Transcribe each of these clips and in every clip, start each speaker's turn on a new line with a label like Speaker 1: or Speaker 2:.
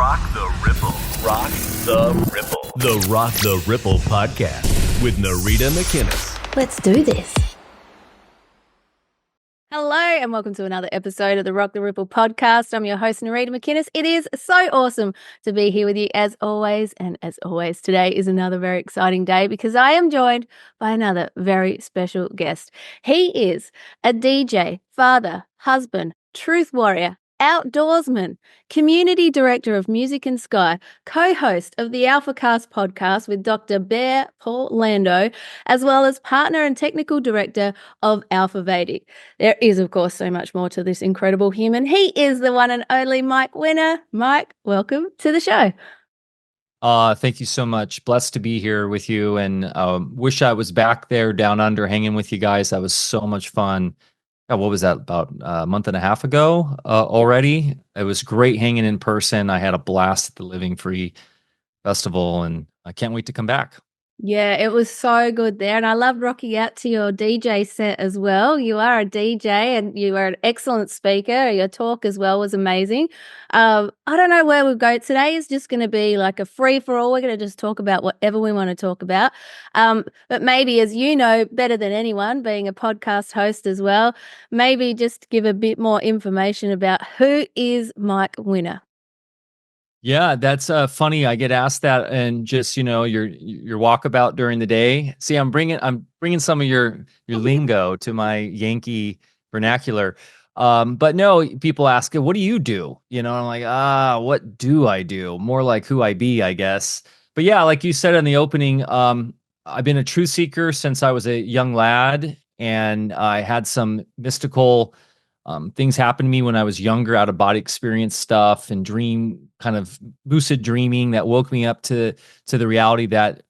Speaker 1: Rock the Ripple. Rock the Ripple. The Rock the Ripple podcast with Narita McInnes.
Speaker 2: Let's do this.
Speaker 3: Hello and welcome to another episode of the Rock the Ripple podcast. I'm your host, Narita McInnes. It is so awesome to be here with you as always. And as always, today is another very exciting day because I am joined by another very special guest. He is a DJ, father, husband, truth warrior, outdoorsman, community director of Music and Sky, co-host of the Alfacast podcast with Dr Barre Paul Lando, as well as partner and technical director of Alfa Vedic. There is, of course, so much more to this incredible human. He is the one and only Mike Winner. Mike, welcome to the show.
Speaker 4: Thank you so much. Blessed to be here with you, and wish I was back there down under hanging with you guys. That was so much fun. What was that, about a month and a half ago already? It was great hanging in person. I had a blast at the Living Free Festival, and I can't wait to come back.
Speaker 3: Yeah, it was so good there. And I loved rocking out to your DJ set as well. You are a DJ and you are an excellent speaker. Your talk as well was amazing. I don't know where we'll go. Today is just going to be like a free for all. We're going to just talk about whatever we want to talk about. But maybe, as you know better than anyone, being a podcast host as well, maybe just give a bit more information about who is Mike Winner.
Speaker 4: Yeah, that's funny. I get asked that, and just your walkabout during the day. See, I'm bringing some of your lingo to my Yankee vernacular. But no, people ask, "What do you do?" I'm like, what do I do? More like who I be, I guess. But yeah, like you said in the opening, I've been a truth seeker since I was a young lad, and I had some mystical things happened to me when I was younger, out of body experience stuff and kind of lucid dreaming that woke me up to the reality that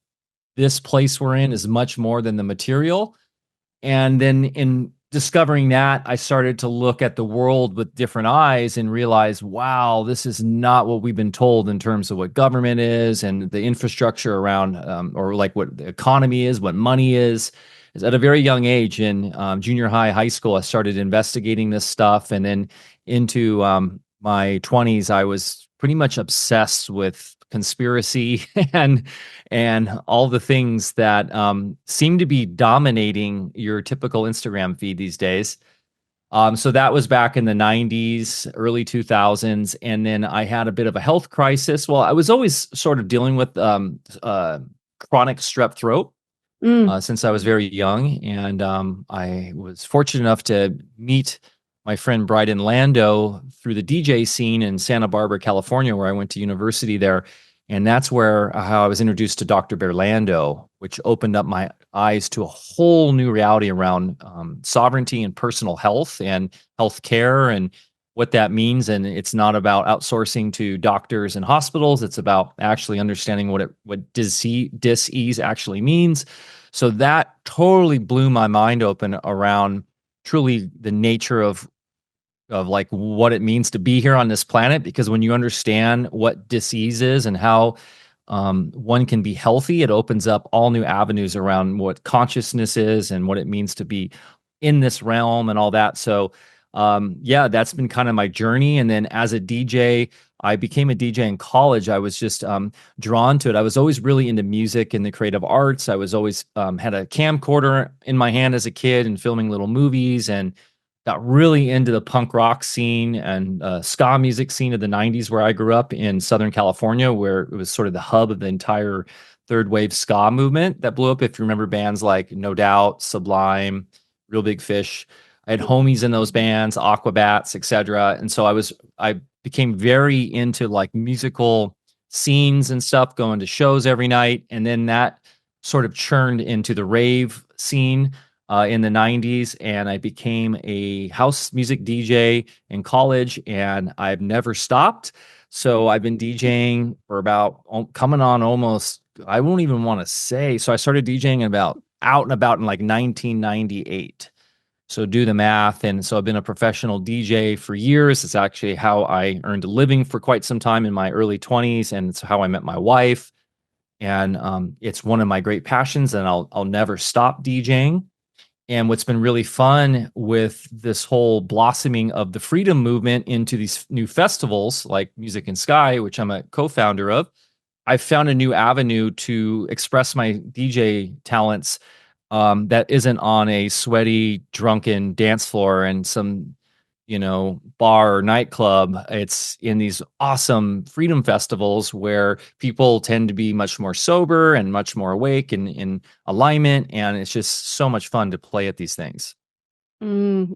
Speaker 4: this place we're in is much more than the material. And then in discovering that, I started to look at the world with different eyes and realize, wow, this is not what we've been told in terms of what government is and the infrastructure around, or like what the economy is, what money is at a very young age in junior high school. I started investigating this stuff. And then into my 20s, I was pretty much obsessed with conspiracy and all the things that seem to be dominating your typical Instagram feed these days. So that was back in the 90s, early 2000s. And then I had a bit of a health crisis. Well, I was always sort of dealing with chronic strep throat. Since I was very young, and I was fortunate enough to meet my friend Bryden Lando through the DJ scene in Santa Barbara, California, where I went to university there. And that's how I was introduced to Dr. Barre Lando, which opened up my eyes to a whole new reality around sovereignty and personal health and health care and what that means. And it's not about outsourcing to doctors and hospitals. It's about actually understanding what dis-ease actually means. So that totally blew my mind open around truly the nature of like what it means to be here on this planet. Because when you understand what dis-ease is and how one can be healthy, it opens up all new avenues around what consciousness is and what it means to be in this realm and all that. So yeah, that's been kind of my journey. And then as a DJ, I became a DJ in college. I was just drawn to it. I was always really into music and the creative arts. I was always had a camcorder in my hand as a kid and filming little movies, and got really into the punk rock scene and ska music scene of the 90s, where I grew up in Southern California, where it was sort of the hub of the entire third wave ska movement that blew up. If you remember bands like No Doubt, Sublime, Real Big Fish. I had homies in those bands, Aquabats, etc. And so I became very into like musical scenes and stuff, going to shows every night. And then that sort of churned into the rave scene in the 90s. And I became a house music DJ in college, and I've never stopped. So I've been DJing for about coming on almost, I won't even want to say. So I started DJing out and about in like 1998. So do the math. And so I've been a professional DJ for years. It's actually how I earned a living for quite some time in my early 20s. And it's how I met my wife. And it's one of my great passions, and I'll never stop DJing. And what's been really fun with this whole blossoming of the freedom movement into these new festivals like Music and Sky, which I'm a co-founder of, I found a new avenue to express my DJ talents that isn't on a sweaty, drunken dance floor and some, bar or nightclub. It's in these awesome freedom festivals where people tend to be much more sober and much more awake and in alignment. And it's just so much fun to play at these things.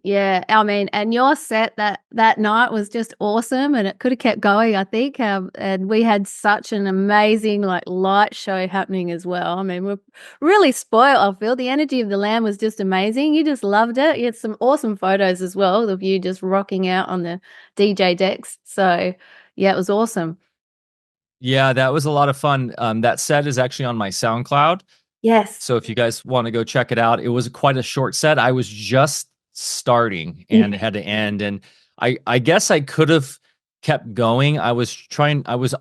Speaker 3: Yeah, I mean, and your set that night was just awesome, and it could have kept going, I think. And we had such an amazing light show happening as well. I mean, we're really spoiled. I feel the energy of the land was just amazing. You just loved it. You had some awesome photos as well of you just rocking out on the DJ decks. So yeah, it was awesome.
Speaker 4: Yeah, that was a lot of fun. That set is actually on my SoundCloud.
Speaker 3: Yes.
Speaker 4: So if you guys want to go check it out, it was quite a short set. I was just starting and it had to end. And I guess I could have kept going. I was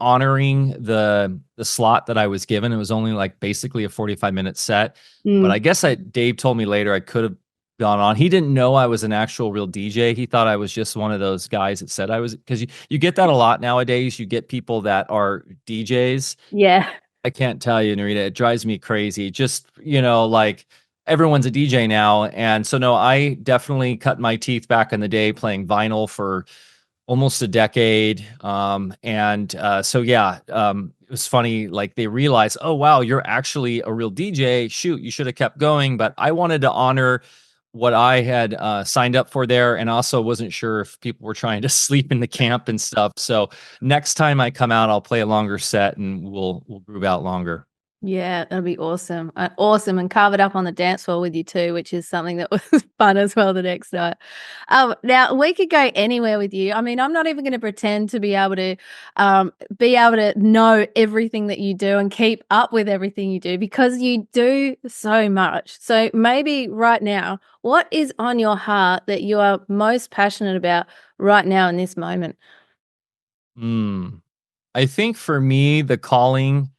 Speaker 4: honoring the slot that I was given. It was only basically a 45-minute set. But I guess Dave told me later I could have gone on. He didn't know I was an actual real DJ. He thought I was just one of those guys that said I was, because you get that a lot nowadays. You get people that are DJs.
Speaker 3: Yeah.
Speaker 4: I can't tell you, Narita, it drives me crazy. Just, everyone's a DJ now. And so, no, I definitely cut my teeth back in the day playing vinyl for almost a decade. It was funny. They realized, oh, wow, you're actually a real DJ. Shoot, you should have kept going. But I wanted to honor what I had signed up for there, and also wasn't sure if people were trying to sleep in the camp and stuff. So next time I come out, I'll play a longer set and we'll groove out longer.
Speaker 3: Yeah, that'll be awesome. Awesome. And carve it up on the dance floor with you too, which is something that was fun as well the next night. Now we could go anywhere with you. I mean, I'm not even going to pretend to be able to know everything that you do and keep up with everything you do, because you do so much. So maybe right now, what is on your heart that you are most passionate about right now in this moment?
Speaker 4: I think for me, the calling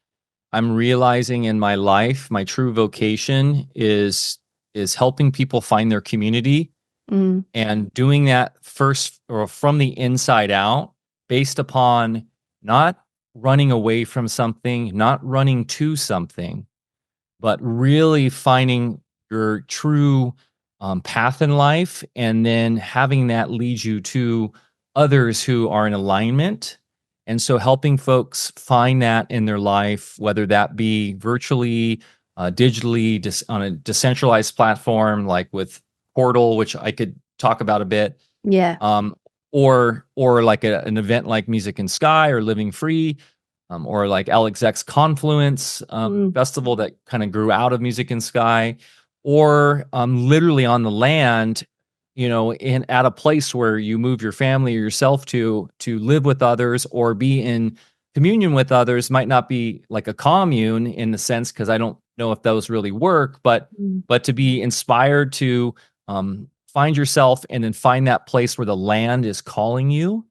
Speaker 4: I'm realizing in my life, my true vocation is helping people find their community, and doing that first or from the inside out, based upon not running away from something, not running to something, but really finding your true path in life, and then having that lead you to others who are in alignment. And so helping folks find that in their life, whether that be virtually, digitally, on a decentralized platform like with Portal, which I could talk about a bit.
Speaker 3: Yeah.
Speaker 4: Or like an event like Music and Sky or Living Free, or like LXX Confluence festival that kind of grew out of Music and Sky, or literally on the land, at a place where you move your family or yourself to live with others or be in communion with others. Might not be like a commune in the sense, because I don't know if those really work, but to be inspired to find yourself and then find that place where the land is calling you,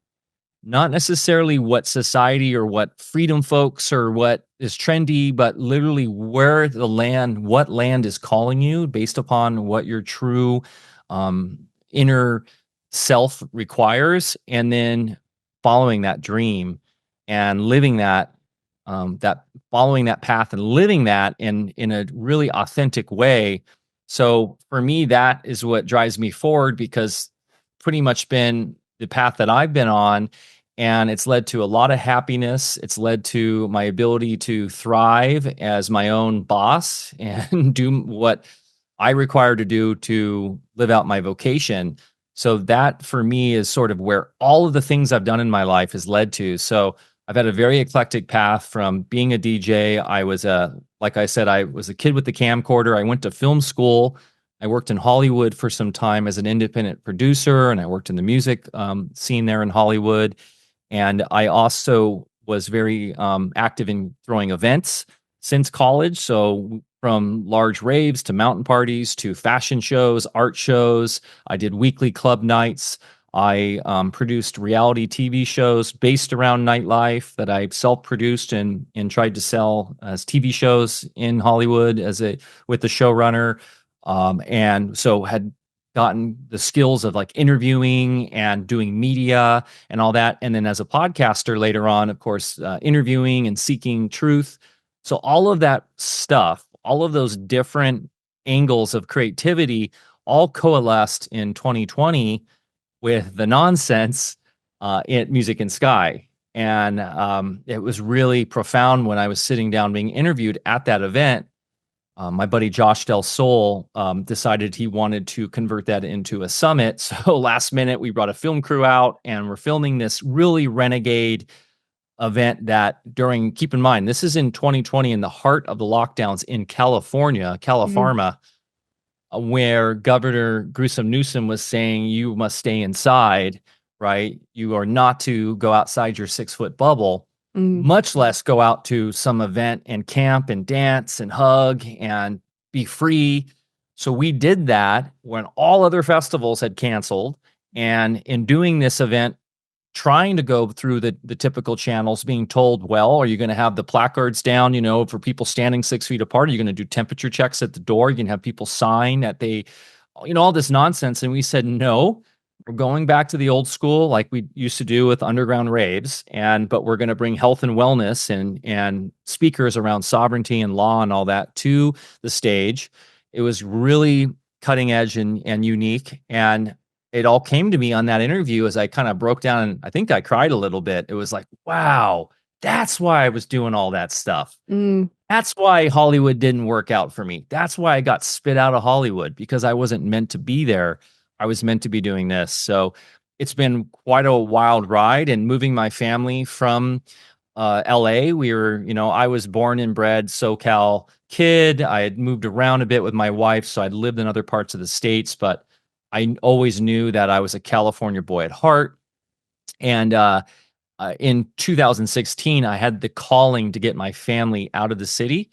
Speaker 4: not necessarily what society or what freedom folks or what is trendy, but literally what land is calling you based upon what your true inner self requires, and then following that dream and living that following that path and living that in a really authentic way. So for me, that is what drives me forward, because pretty much been the path that I've been on, and it's led to a lot of happiness. It's led to my ability to thrive as my own boss and do what I require to do to live out my vocation. So that for me is sort of where all of the things I've done in my life has led to. So I've had a very eclectic path from being a DJ. Like I said, I was a kid with the camcorder. I went to film school. I worked in Hollywood for some time as an independent producer, and I worked in the music scene there in Hollywood. And I also was very active in throwing events since college. So from large raves to mountain parties to fashion shows, art shows. I did weekly club nights. I produced reality TV shows based around nightlife that I self-produced and tried to sell as TV shows in Hollywood with the showrunner. And so had gotten the skills of like interviewing and doing media and all that. And then as a podcaster later on, of course, interviewing and seeking truth. So all of that stuff, all of those different angles of creativity all coalesced in 2020 with the nonsense in Music and Sky. And it was really profound when I was sitting down being interviewed at that event. My buddy Josh Del Sol decided he wanted to convert that into a summit. So last minute, we brought a film crew out and we're filming this really renegade event that keep in mind, this is in 2020 in the heart of the lockdowns in California, California, where Governor Newsom was saying you must stay inside, right? You are not to go outside your 6-foot bubble. Much less go out to some event and camp and dance and hug and be free. So we did that when all other festivals had canceled. And in doing this event, trying to go through the typical channels, being told, well, are you going to have the placards down, for people standing 6 feet apart? Are you going to do temperature checks at the door? You can have people sign that all this nonsense. And we said, no. We're going back to the old school like we used to do with underground raves, but we're going to bring health and wellness and speakers around sovereignty and law and all that to the stage. It was really cutting edge and unique. And it all came to me on that interview as I kind of broke down, and I think I cried a little bit. It was like, wow, that's why I was doing all that stuff. That's why Hollywood didn't work out for me. That's why I got spit out of Hollywood, because I wasn't meant to be there. I was meant to be doing this. So it's been quite a wild ride, and moving my family from LA. I was born and bred SoCal kid. I had moved around a bit with my wife, so I'd lived in other parts of the States, but I always knew that I was a California boy at heart. And in 2016, I had the calling to get my family out of the city.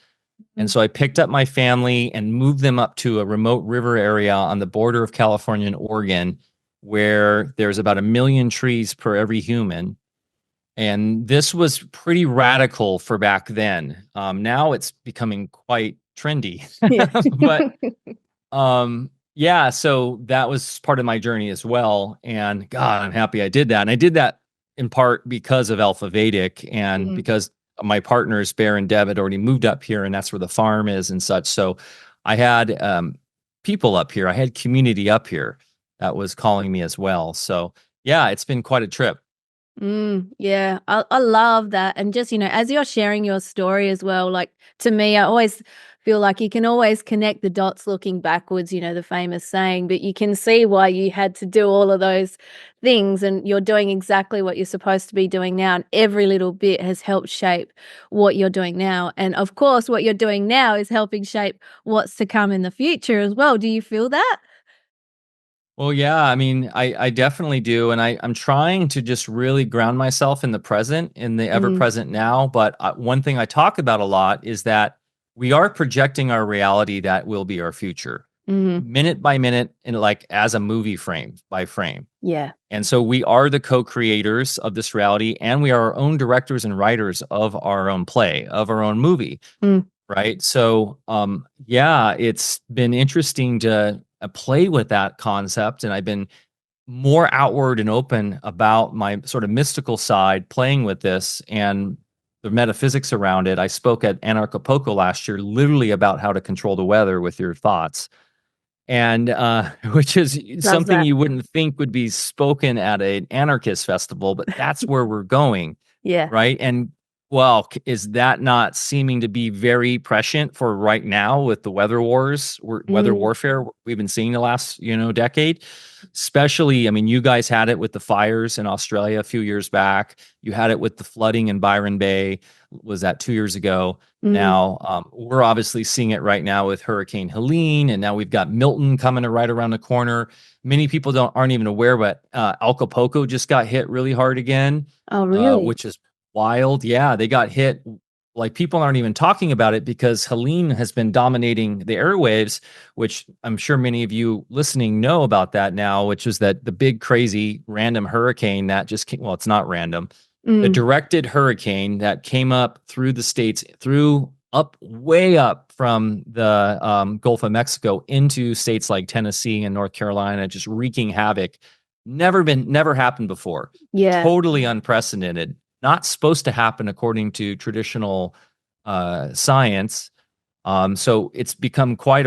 Speaker 4: And so I picked up my family and moved them up to a remote river area on the border of California and Oregon, where there's about 1 million trees per every human. And this was pretty radical for back then. Now it's becoming quite trendy. But so that was part of my journey as well. And God, I'm happy I did that. And I did that in part because of Alfa Vedic and because my partners, Bear and Deb, had already moved up here, and that's where the farm is and such. So I had people up here. I had community up here that was calling me as well. So yeah, it's been quite a trip.
Speaker 3: Yeah, I love that. And just, as you're sharing your story as well, like to me, I always feel like you can always connect the dots looking backwards, the famous saying, but you can see why you had to do all of those things, and you're doing exactly what you're supposed to be doing now. And every little bit has helped shape what you're doing now. And of course, what you're doing now is helping shape what's to come in the future as well. Do you feel that?
Speaker 4: Well, yeah, I mean, I definitely do. And I'm trying to just really ground myself in the present, in the ever present now. But one thing I talk about a lot is that we are projecting our reality that will be our future, minute by minute, and like as a movie frame by frame.
Speaker 3: Yeah.
Speaker 4: And so we are the co-creators of this reality, and we are our own directors and writers of our own play, of our own movie. Right. So, it's been interesting to play with that concept. And I've been more outward and open about my sort of mystical side, playing with this and the metaphysics around it. I spoke at Anarchapulco last year, literally about how to control the weather with your thoughts. And which is something you wouldn't think would be spoken at an anarchist festival, but that's where we're going.
Speaker 3: Yeah.
Speaker 4: Right. And well, is that not seeming to be very prescient for right now with the weather wars, weather warfare we've been seeing the last, decade? Especially, I mean, you guys had it with the fires in Australia a few years back. You had it with the flooding in Byron Bay. Was that 2 years ago? Now, we're obviously seeing it right now with Hurricane Helene, and now we've got Milton coming right around the corner. Many people aren't even aware, but Acapulco just got hit really hard again.
Speaker 3: Oh, really?
Speaker 4: Which is wild. Yeah, they got hit. Like, people aren't even talking about it because Helene has been dominating the airwaves, which I'm sure many of you listening know about that now, which is that the big, crazy, random hurricane that just came. Well, it's not random. The directed hurricane that came up through the States, way up from the Gulf of Mexico into states like Tennessee and North Carolina, just wreaking havoc. Never happened before.
Speaker 3: Yeah.
Speaker 4: Totally unprecedented. Not supposed to happen according to traditional science. So it's become quite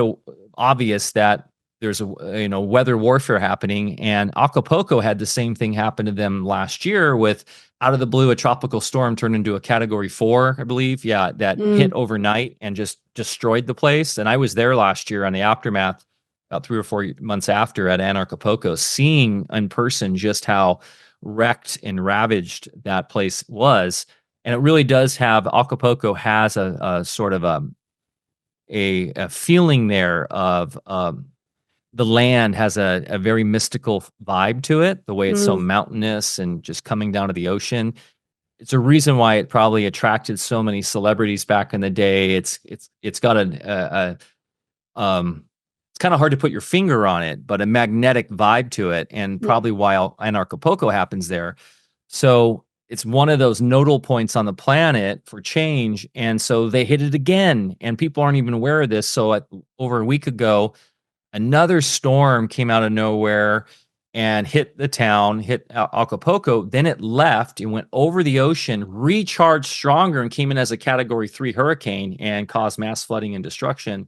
Speaker 4: obvious that there's a weather warfare happening, and Acapulco had the same thing happen to them last year with, out of the blue, a tropical storm turned into a Category 4, I believe. Yeah, that hit overnight and just destroyed the place. And I was there last year on the aftermath, about 3 or 4 months after, at Anarchapulco, seeing in person just how wrecked and ravaged that place was. And it really does have, Acapulco has a sort of a feeling there of the land has a very mystical vibe to it, the way it's so mountainous and just coming down to the ocean. It's a reason why it probably attracted so many celebrities back in the day. It's got it's kind of hard to put your finger on it, but a magnetic vibe to it, and probably why Anarchapulco happens there. So it's one of those nodal points on the planet for change. And so they hit it again, and people aren't even aware of this. So over a week ago, another storm came out of nowhere and hit the town, hit Acapulco. Then it left and went over the ocean, recharged stronger, and came in as a Category 3 hurricane and caused mass flooding and destruction.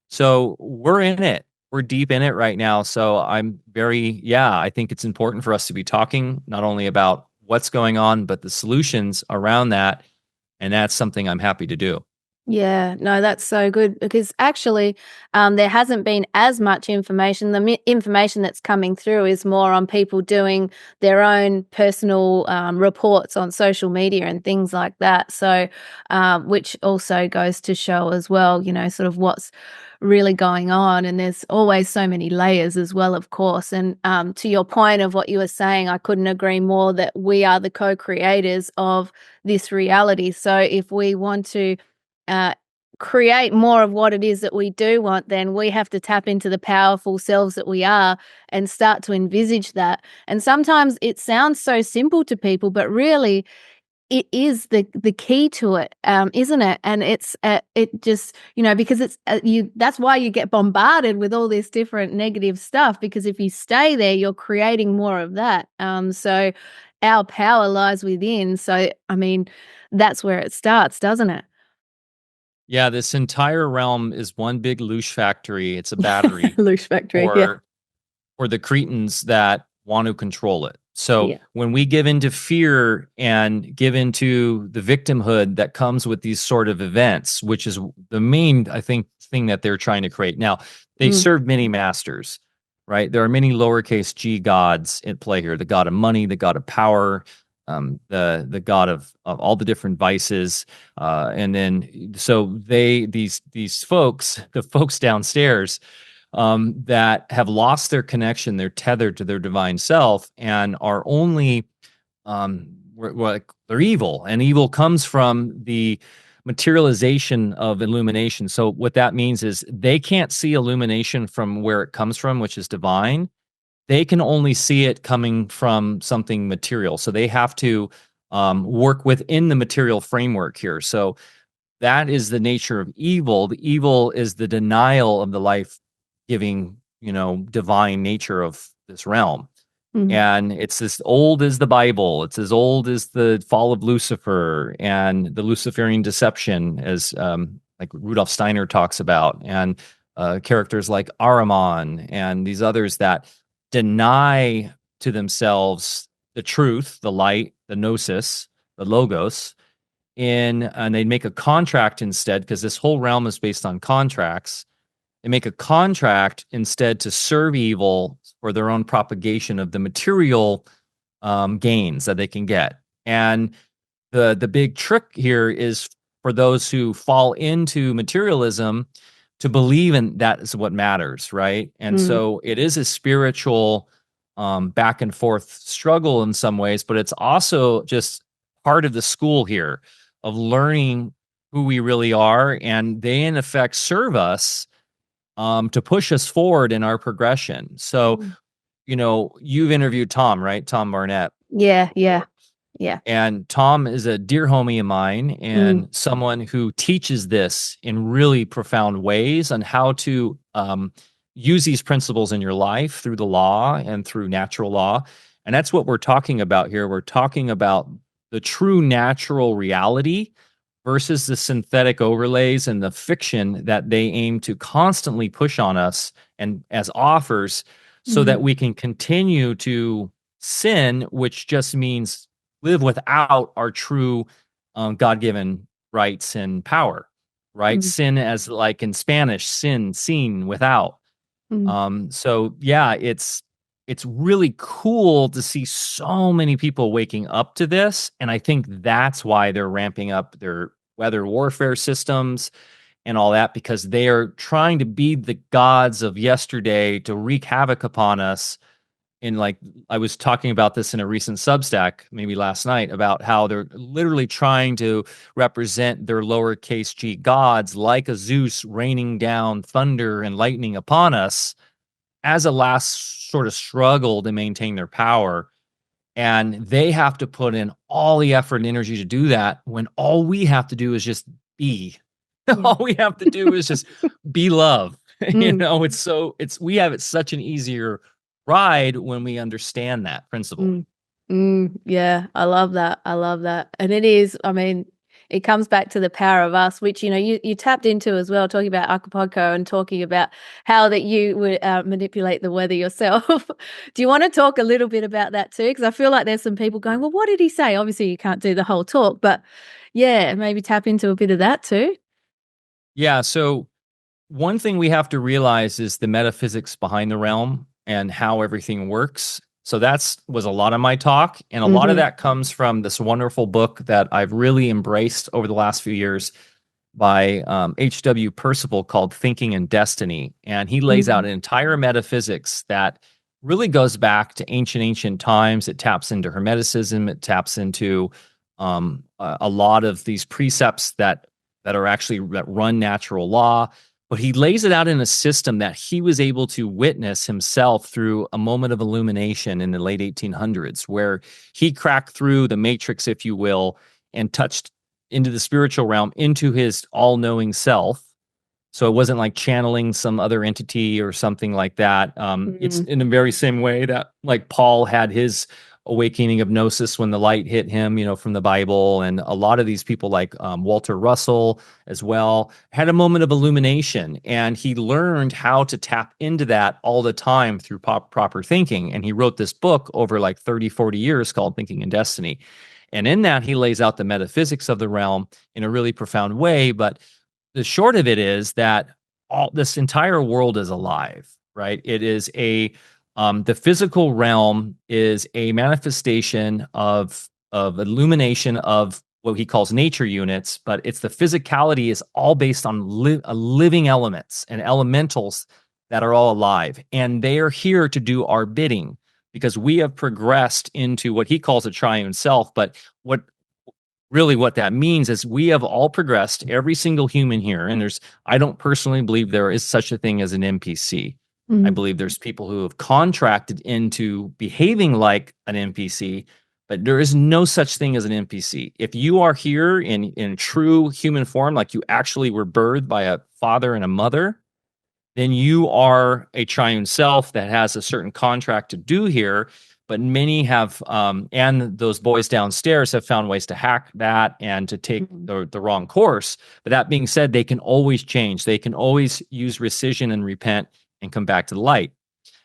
Speaker 4: So we're in it. We're deep in it right now. So I think it's important for us to be talking not only about what's going on, but the solutions around that. And that's something I'm happy to do.
Speaker 3: Yeah, no, that's so good, because actually there hasn't been as much information. The information that's coming through is more on people doing their own personal reports on social media and things like that. So, which also goes to show as well, sort of what's really going on. And there's always so many layers as well, of course. And to your point of what you were saying, I couldn't agree more that we are the co-creators of this reality. So if we want to create more of what it is that we do want, then we have to tap into the powerful selves that we are and start to envisage that. And sometimes it sounds so simple to people, but really it is the key to it, isn't it? And it's it just, because it's that's why you get bombarded with all this different negative stuff, because if you stay there, you're creating more of that. So our power lies within. So I mean, that's where it starts, doesn't it?
Speaker 4: Yeah, this entire realm is one big loosh factory. It's a battery
Speaker 3: Loosh factory,
Speaker 4: for the cretins that want to control it. So when we give into fear and give into the victimhood that comes with these sort of events, which is the main, I think, thing that they're trying to create. Now, they serve many masters, right? There are many lowercase g gods at play here: the god of money, the god of power, the god of all the different vices, and then so these folks, the folks downstairs, that have lost their connection, they're tethered to their divine self, and are only they're evil, and evil comes from the materialization of illumination. So what that means is they can't see illumination from where it comes from, which is divine. They can only see it coming from something material. So they have to work within the material framework here. So that is the nature of evil. The evil is the denial of the life-giving, divine nature of this realm. And it's as old as the Bible. It's as old as the fall of Lucifer and the Luciferian deception, as like Rudolf Steiner talks about, and characters like Ahriman and these others that deny to themselves the truth, the light, the gnosis, the logos, and they make a contract instead, because this whole realm is based on contracts. They make a contract instead to serve evil for their own propagation of the material gains that they can get. And the big trick here is for those who fall into materialism to believe in that is what matters, right? And so it is a spiritual back and forth struggle in some ways, but it's also just part of the school here of learning who we really are, and they in effect serve us to push us forward in our progression. So, you've interviewed Tom, right? Tom Barnett.
Speaker 3: Yeah. Yeah.
Speaker 4: And Tom is a dear homie of mine and someone who teaches this in really profound ways on how to use these principles in your life through the law and through natural law. And that's what we're talking about here. We're talking about the true natural reality versus the synthetic overlays and the fiction that they aim to constantly push on us and as offers so that we can continue to sin, which just means live without our true God-given rights and power, right? Sin as like in Spanish, sin, seen, without. So yeah, it's really cool to see so many people waking up to this. And I think that's why they're ramping up their weather warfare systems and all that, because they are trying to be the gods of yesterday to wreak havoc upon us. And like I was talking about this in a recent Substack, maybe last night, about how they're literally trying to represent their lowercase g gods like a Zeus raining down thunder and lightning upon us as a last sort of struggle to maintain their power. And they have to put in all the effort and energy to do that when all we have to do is just be. All we have to do is just be love. We have it such an easier ride when we understand that principle.
Speaker 3: Yeah, I love that. I love that. And it is, I mean, it comes back to the power of us, which, you tapped into as well, talking about Acapulco and talking about how that you would manipulate the weather yourself. Do you want to talk a little bit about that too? Because I feel like there's some people going, well, what did he say? Obviously, you can't do the whole talk, but yeah, maybe tap into a bit of that too.
Speaker 4: Yeah. So one thing we have to realize is the metaphysics behind the realm and how everything works. So was a lot of my talk. And a lot of that comes from this wonderful book that I've really embraced over the last few years by H.W. Percival called Thinking and Destiny. And he lays out an entire metaphysics that really goes back to ancient times. It taps into Hermeticism. It taps into a lot of these precepts that run natural law. But he lays it out in a system that he was able to witness himself through a moment of illumination in the late 1800s, where he cracked through the matrix, if you will, and touched into the spiritual realm, into his all-knowing self. So it wasn't like channeling some other entity or something like that. It's in the very same way that like Paul had his awakening of gnosis when the light hit him, from the Bible. And a lot of these people like Walter Russell as well had a moment of illumination, and he learned how to tap into that all the time through proper thinking. And he wrote this book over like 30, 40 years called Thinking and Destiny. And in that, he lays out the metaphysics of the realm in a really profound way. But the short of it is that this entire world is alive, right? It is the physical realm is a manifestation of illumination of what he calls nature units, but it's the physicality is all based on living elements and elementals that are all alive. And they are here to do our bidding because we have progressed into what he calls a triune self. But what that means is we have all progressed, every single human here. And I don't personally believe there is such a thing as an NPC. I believe there's people who have contracted into behaving like an NPC, but there is no such thing as an NPC. If you are here in true human form, like you actually were birthed by a father and a mother, then you are a triune self that has a certain contract to do here. But many have, and those boys downstairs have found ways to hack that and to take the wrong course. But that being said, they can always change. They can always use rescission and repent and come back to the light.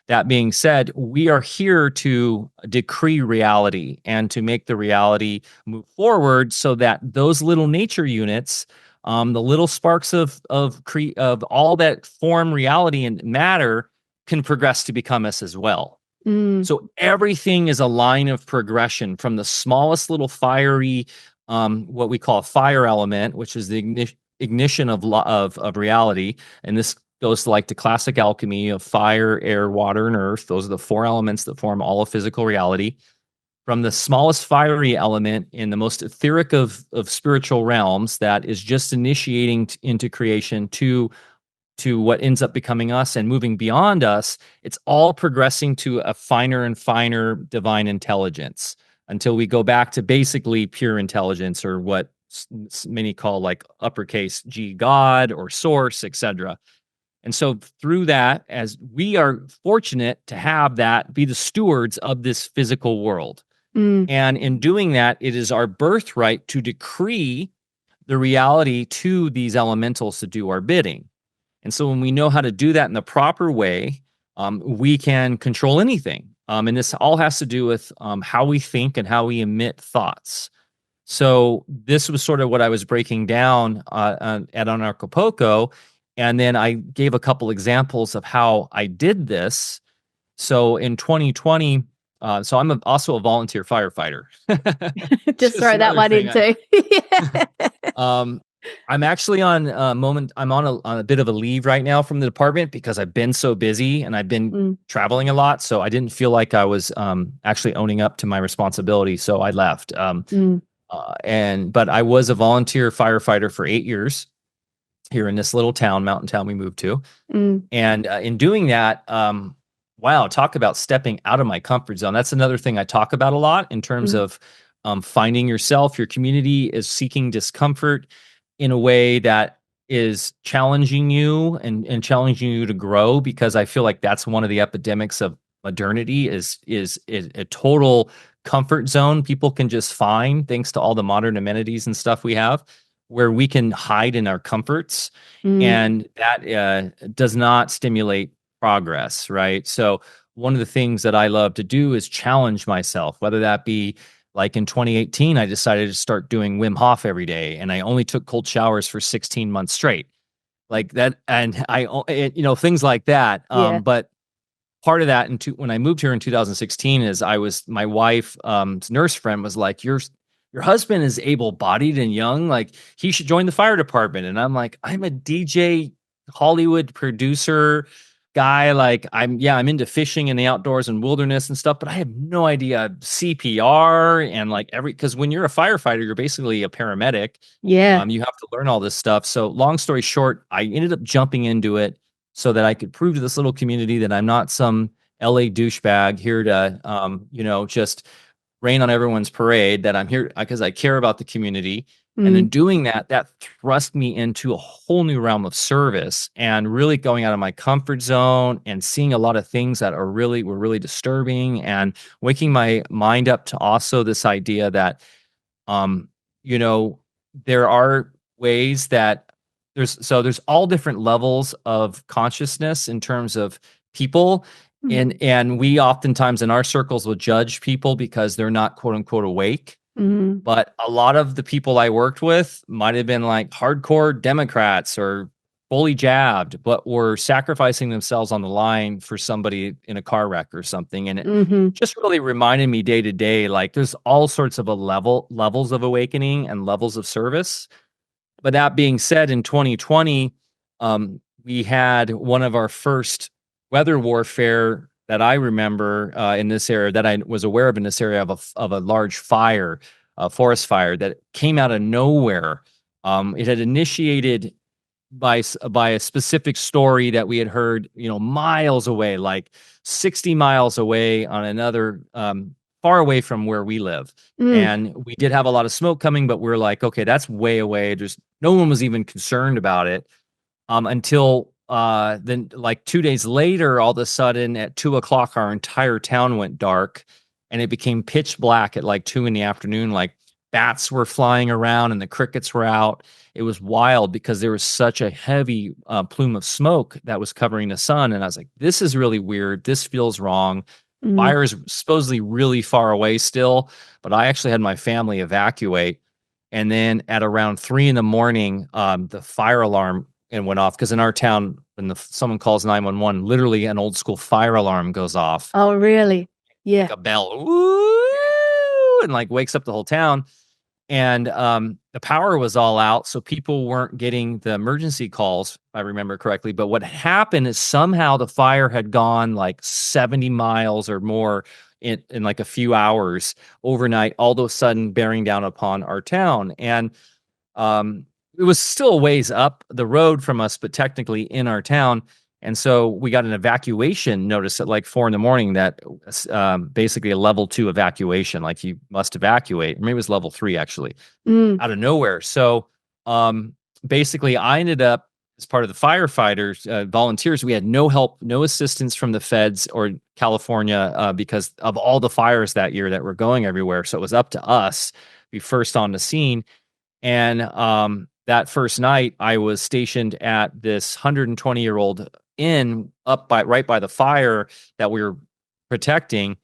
Speaker 4: That being said, we are here to decree reality and to make the reality move forward so that those little nature units, the little sparks of all that form reality and matter can progress to become us as well. So everything is a line of progression from the smallest little fiery, what we call a fire element, which is the ignition of reality. And this goes like to classic alchemy of fire, air, water, and earth. Those are the four elements that form all of physical reality. From the smallest fiery element in the most etheric of spiritual realms that is just initiating into creation to what ends up becoming us and moving beyond us, it's all progressing to a finer and finer divine intelligence. until we go back to basically pure intelligence, or what many call like uppercase G, God, or source, etc. And so through that, as we are fortunate to have that, be the stewards of this physical world.
Speaker 3: Mm.
Speaker 4: And in doing that, it is our birthright to decree the reality to these elementals to do our bidding. And so when we know how to do that in the proper way, we can control anything. And this all has to do with how we think and how we emit thoughts. So this was sort of what I was breaking down at Acapulco. And then I gave a couple examples of how I did this. So in 2020, so I'm also a volunteer firefighter.
Speaker 3: Just throw that one in too.
Speaker 4: I'm actually on a bit of a leave right now from the department because I've been so busy and I've been traveling a lot. So I didn't feel like I was actually owning up to my responsibility. So I left. But I was a volunteer firefighter for 8 years here in this little town, mountain town we moved to. And in doing that, wow, talk about stepping out of my comfort zone. That's another thing I talk about a lot in terms of finding yourself. Your community is seeking discomfort in a way that is challenging you and challenging you to grow, because I feel like that's one of the epidemics of modernity is a total comfort zone people can just find, thanks to all the modern amenities and stuff we have, where we can hide in our comforts. And that does not stimulate progress, right? So one of the things that I love to do is challenge myself, whether that be like in 2018, I decided to start doing Wim Hof every day, and I only took cold showers for 16 months straight, like that. And things like that. But part of that, when I moved here in 2016, is my wife's nurse friend was like, your husband is able-bodied and young, like he should join the fire department. And I'm like, I'm a DJ, Hollywood producer guy. Like I'm into fishing in the outdoors and wilderness and stuff, but I have no idea CPR and like because when you're a firefighter, you're basically a paramedic.
Speaker 3: Yeah.
Speaker 4: You have to learn all this stuff. So long story short, I ended up jumping into it so that I could prove to this little community that I'm not some LA douchebag here to, just rain on everyone's parade, that I'm here because I care about the community. And in doing that thrust me into a whole new realm of service and really going out of my comfort zone and seeing a lot of things that were really disturbing, and waking my mind up to also this idea that, there are ways that there's all different levels of consciousness in terms of people. And we oftentimes in our circles will judge people because they're not quote unquote awake. But a lot of the people I worked with might have been like hardcore Democrats or fully jabbed, but were sacrificing themselves on the line for somebody in a car wreck or something. And it just really reminded me day to day, like there's all sorts of levels of awakening and levels of service. But that being said, in 2020, we had one of our first weather warfare that I remember in this area, that I was aware of in this area, of a large fire, a forest fire that came out of nowhere. It had initiated by a specific story that we had heard, miles away, like 60 miles away on another, far away from where we live. And we did have a lot of smoke coming, but we're like, okay, that's way away. No one was even concerned about it until then, like 2 days later, all of a sudden at 2:00, our entire town went dark and it became pitch black at like 2 p.m. Like bats were flying around and the crickets were out. It was wild because there was such a heavy plume of smoke that was covering the sun. And I was like, this is really weird. This feels wrong. Fire is supposedly really far away still, but I actually had my family evacuate. And then at around 3 a.m, the fire alarm went off, because in our town, when someone calls 911, literally an old school fire alarm goes off.
Speaker 3: Oh, really? Yeah.
Speaker 4: Like a bell, woo, and like wakes up the whole town. And the power was all out, so people weren't getting the emergency calls, if I remember correctly. But what happened is somehow the fire had gone like 70 miles or more in like a few hours overnight, all of a sudden bearing down upon our town. And it was still a ways up the road from us, but technically in our town. And so we got an evacuation notice at like 4 a.m. that basically a level 2 evacuation, like you must evacuate. Maybe it was level 3 actually, out of nowhere. So basically I ended up, as part of the firefighters, volunteers, we had no help, no assistance from the feds or California because of all the fires that year that were going everywhere. So it was up to us to be first on the scene. And that first night, I was stationed at this 120-year-old inn right by the fire that we were protecting.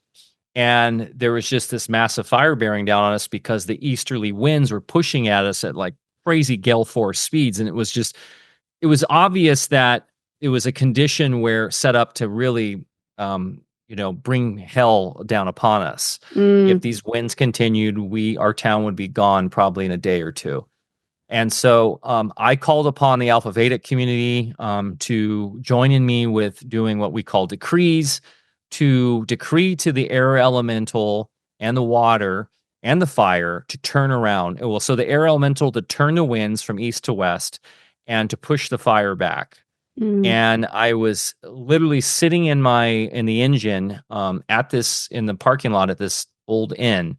Speaker 4: And there was just this massive fire bearing down on us because the easterly winds were pushing at us at like crazy gale force speeds. And it was obvious that it was a condition where set up to really, bring hell down upon us. If these winds continued, our town would be gone probably in a day or two. And so I called upon the Alfa Vedic community to join in me with doing what we call decrees, to decree to the air elemental and the water and the fire to turn around. So the air elemental to turn the winds from east to west and to push the fire back. And I was literally sitting in the engine in the parking lot at this old inn,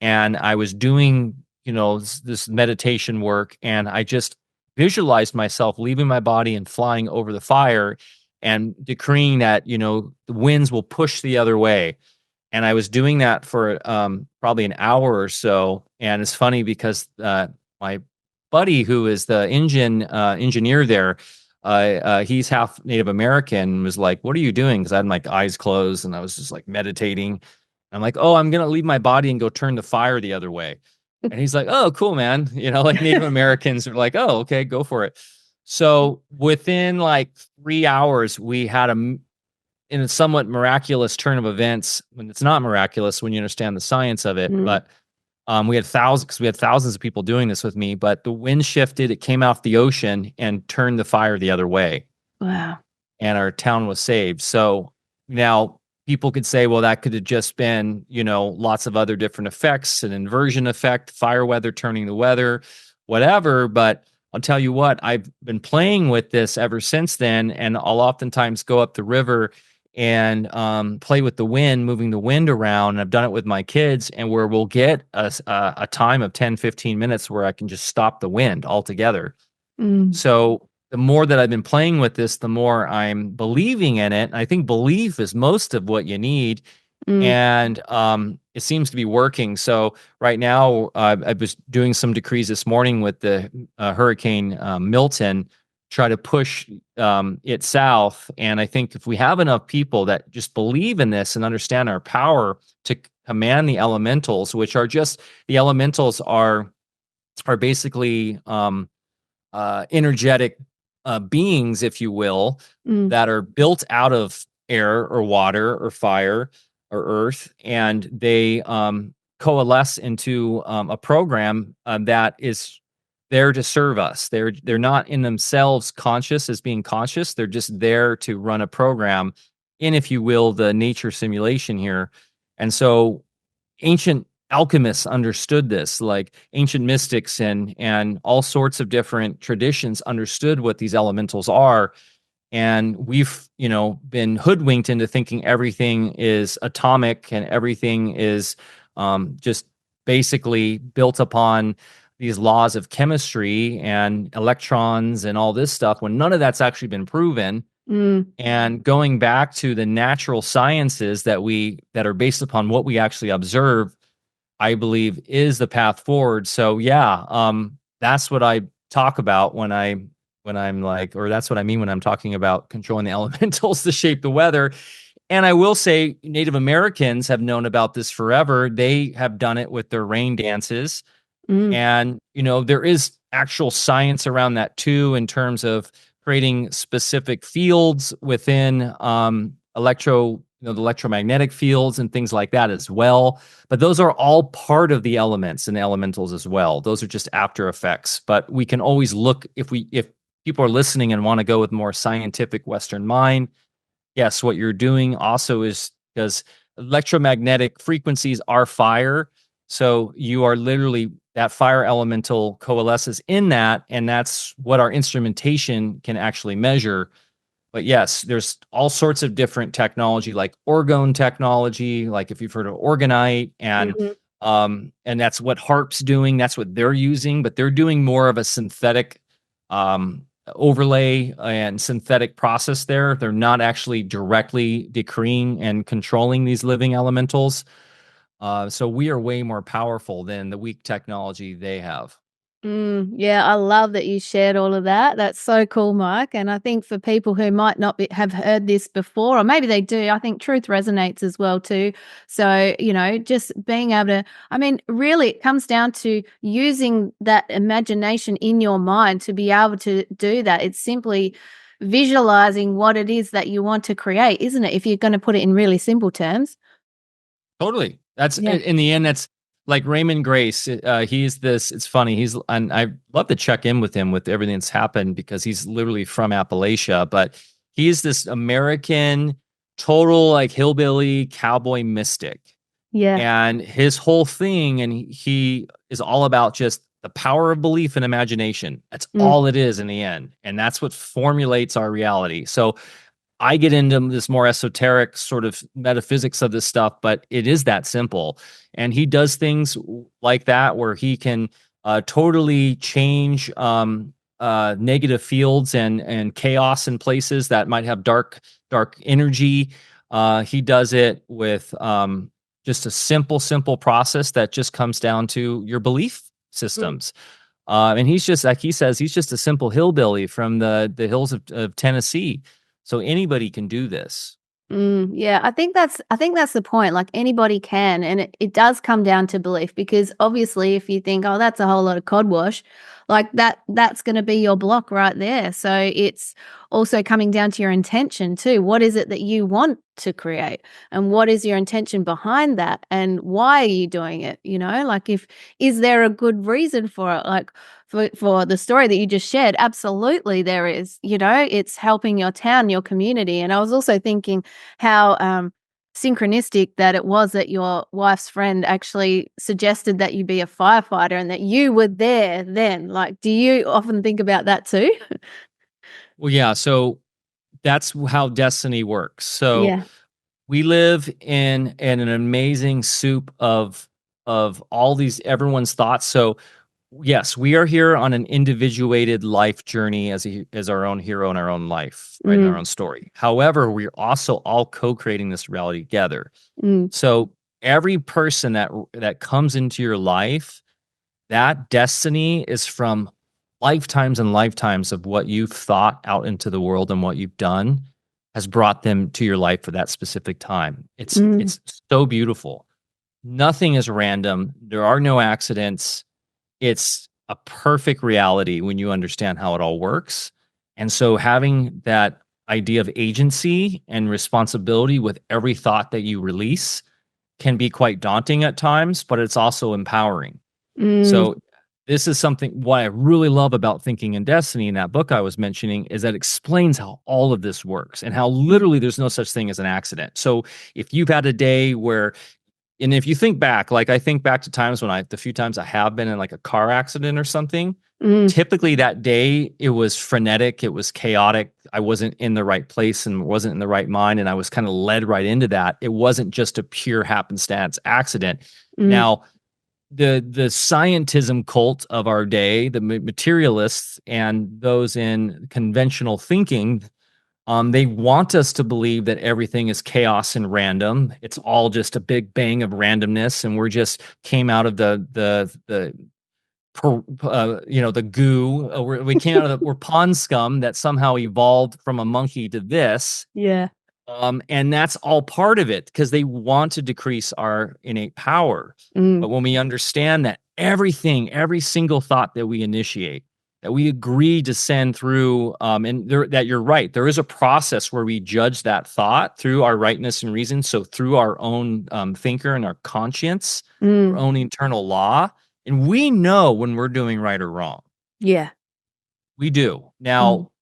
Speaker 4: and I was doing this meditation work, and I just visualized myself leaving my body and flying over the fire and decreeing that the winds will push the other way. And I was doing that for probably an hour or so. And it's funny because my buddy, who is the engineer there, he's half Native American, was like, "What are you doing?" Because I had my eyes closed and I was just like meditating. I'm like, "Oh, I'm gonna leave my body and go turn the fire the other way." And he's like, "Oh, cool, man." Like Native Americans are like, "Oh, okay, go for it." So within like 3 hours, we had in a somewhat miraculous turn of events. When it's not miraculous when you understand the science of it, but we had thousands of people doing this with me. But the wind shifted; it came off the ocean and turned the fire the other way.
Speaker 3: Wow!
Speaker 4: And our town was saved. So now people could say, well, that could have just been, lots of other different effects, an inversion effect, fire weather turning the weather, whatever. But I'll tell you what, I've been playing with this ever since then. And I'll oftentimes go up the river and play with the wind, moving the wind around. And I've done it with my kids, and where we'll get a time of 10, 15 minutes where I can just stop the wind altogether. So the more that I've been playing with this, the more I'm believing in it. I think belief is most of what you need. And it seems to be working. So right now, I was doing some decrees this morning with the Hurricane Milton, try to push it south. And I think if we have enough people that just believe in this and understand our power to command the elementals, which are just, the elementals are basically energetic beings, if you will, that are built out of air or water or fire or earth, and they coalesce into a program that is there to serve us. They're not in themselves conscious as being conscious. They're just there to run a program in, if you will, the nature simulation here. And so ancient alchemists understood this, like ancient mystics and all sorts of different traditions understood what these elementals are. And we've, been hoodwinked into thinking everything is atomic and everything is just basically built upon these laws of chemistry and electrons and all this stuff, when none of that's actually been proven. And going back to the natural sciences that are based upon what we actually observe, I believe is the path forward. So yeah, that's what I talk about when I'm like, or that's what I mean when I'm talking about controlling the elementals to shape the weather. And I will say Native Americans have known about this forever. They have done it with their rain dances. And, there is actual science around that too, in terms of creating specific fields within the electromagnetic fields and things like that as well. But those are all part of the elements and the elementals as well. Those are just after effects. But we can always look, if people are listening and want to go with more scientific Western mind, yes, what you're doing also is, because electromagnetic frequencies are fire. So you are literally, that fire elemental coalesces in that, and that's what our instrumentation can actually measure. But yes, there's all sorts of different technology, like orgone technology, like if you've heard of orgonite, and that's what HARP's doing. That's what they're using, but they're doing more of a synthetic overlay and synthetic process there. They're not actually directly decreeing and controlling these living elementals. So we are way more powerful than the weak technology they have.
Speaker 3: Yeah, I love that you shared all of that. That's so cool, Mike. And I think for people who might not have heard this before, or maybe they do, I think truth resonates as well too. So, just being able to, I mean, really it comes down to using that imagination in your mind to be able to do that. It's simply visualizing what it is that you want to create, isn't it? If you're going to put it in really simple terms.
Speaker 4: Totally. That's
Speaker 3: Yeah.
Speaker 4: in the end, that's like Raymond Grace. It's funny. And I love to check in with him with everything that's happened because he's literally from Appalachia, but he's this American total like hillbilly cowboy mystic.
Speaker 3: Yeah.
Speaker 4: And his whole thing, and he is all about just the power of belief and imagination. That's all it is in the end. And that's what formulates our reality. So I get into this more esoteric sort of metaphysics of this stuff, but it is that simple. And he does things like that where he can totally change negative fields and chaos in places that might have dark energy. He does it with just a simple process that just comes down to your belief systems. And he's just, like he says, he's just a simple hillbilly from the hills of Tennessee. So anybody can do this.
Speaker 3: Yeah, I think that's the point. Like anybody can, and it does come down to belief because obviously, if you think, oh, that's a whole lot of cod wash, like that's going to be your block right there. So it's also coming down to your intention too. What is it that you want to create, and what is your intention behind that, and why are you doing it? Like is there a good reason for it? Like for the story that you just shared, absolutely there is. It's helping your town, your community. And I was also thinking how synchronistic that it was that your wife's friend actually suggested that you be a firefighter and that you were there then. Like, do you often think about that too?
Speaker 4: Well, yeah. So that's how destiny works. So
Speaker 3: Yeah.
Speaker 4: we live in an amazing soup of all these everyone's thoughts. So yes, we are here on an individuated life journey as our own hero in our own life, right, in our own story. However, we're also all co-creating this reality together. So every person that comes into your life, that destiny is from lifetimes and lifetimes of what you've thought out into the world, and what you've done has brought them to your life for that specific time. It's so beautiful. Nothing is random. There are no accidents. It's a perfect reality when you understand how it all works. And so having that idea of agency and responsibility with every thought that you release can be quite daunting at times, but it's also empowering. So this is something what I really love about Thinking in Destiny in that book I was mentioning is that it explains how all of this works and how literally there's no such thing as an accident. So if you've had a day where and if you think back, like I think back to times when the few times I have been in like a car accident or something, typically that day it was frenetic, it was chaotic. I wasn't in the right place and wasn't in the right mind. And I was kind of led right into that. It wasn't just a pure happenstance accident. Now, the scientism cult of our day, the materialists and those in conventional thinking, they want us to believe that everything is chaos and random. It's all just a big bang of randomness, and we're just came out of the goo. We came out of we're pond scum that somehow evolved from a monkey to this.
Speaker 3: Yeah.
Speaker 4: And that's all part of it because they want to decrease our innate power. But when we understand that every single thought that we initiate, that we agree to send through, that you're right, there is a process where we judge that thought through our rightness and reason. So through our own thinker and our conscience, our own internal law. And we know when we're doing right or wrong.
Speaker 3: Yeah.
Speaker 4: We do. Now,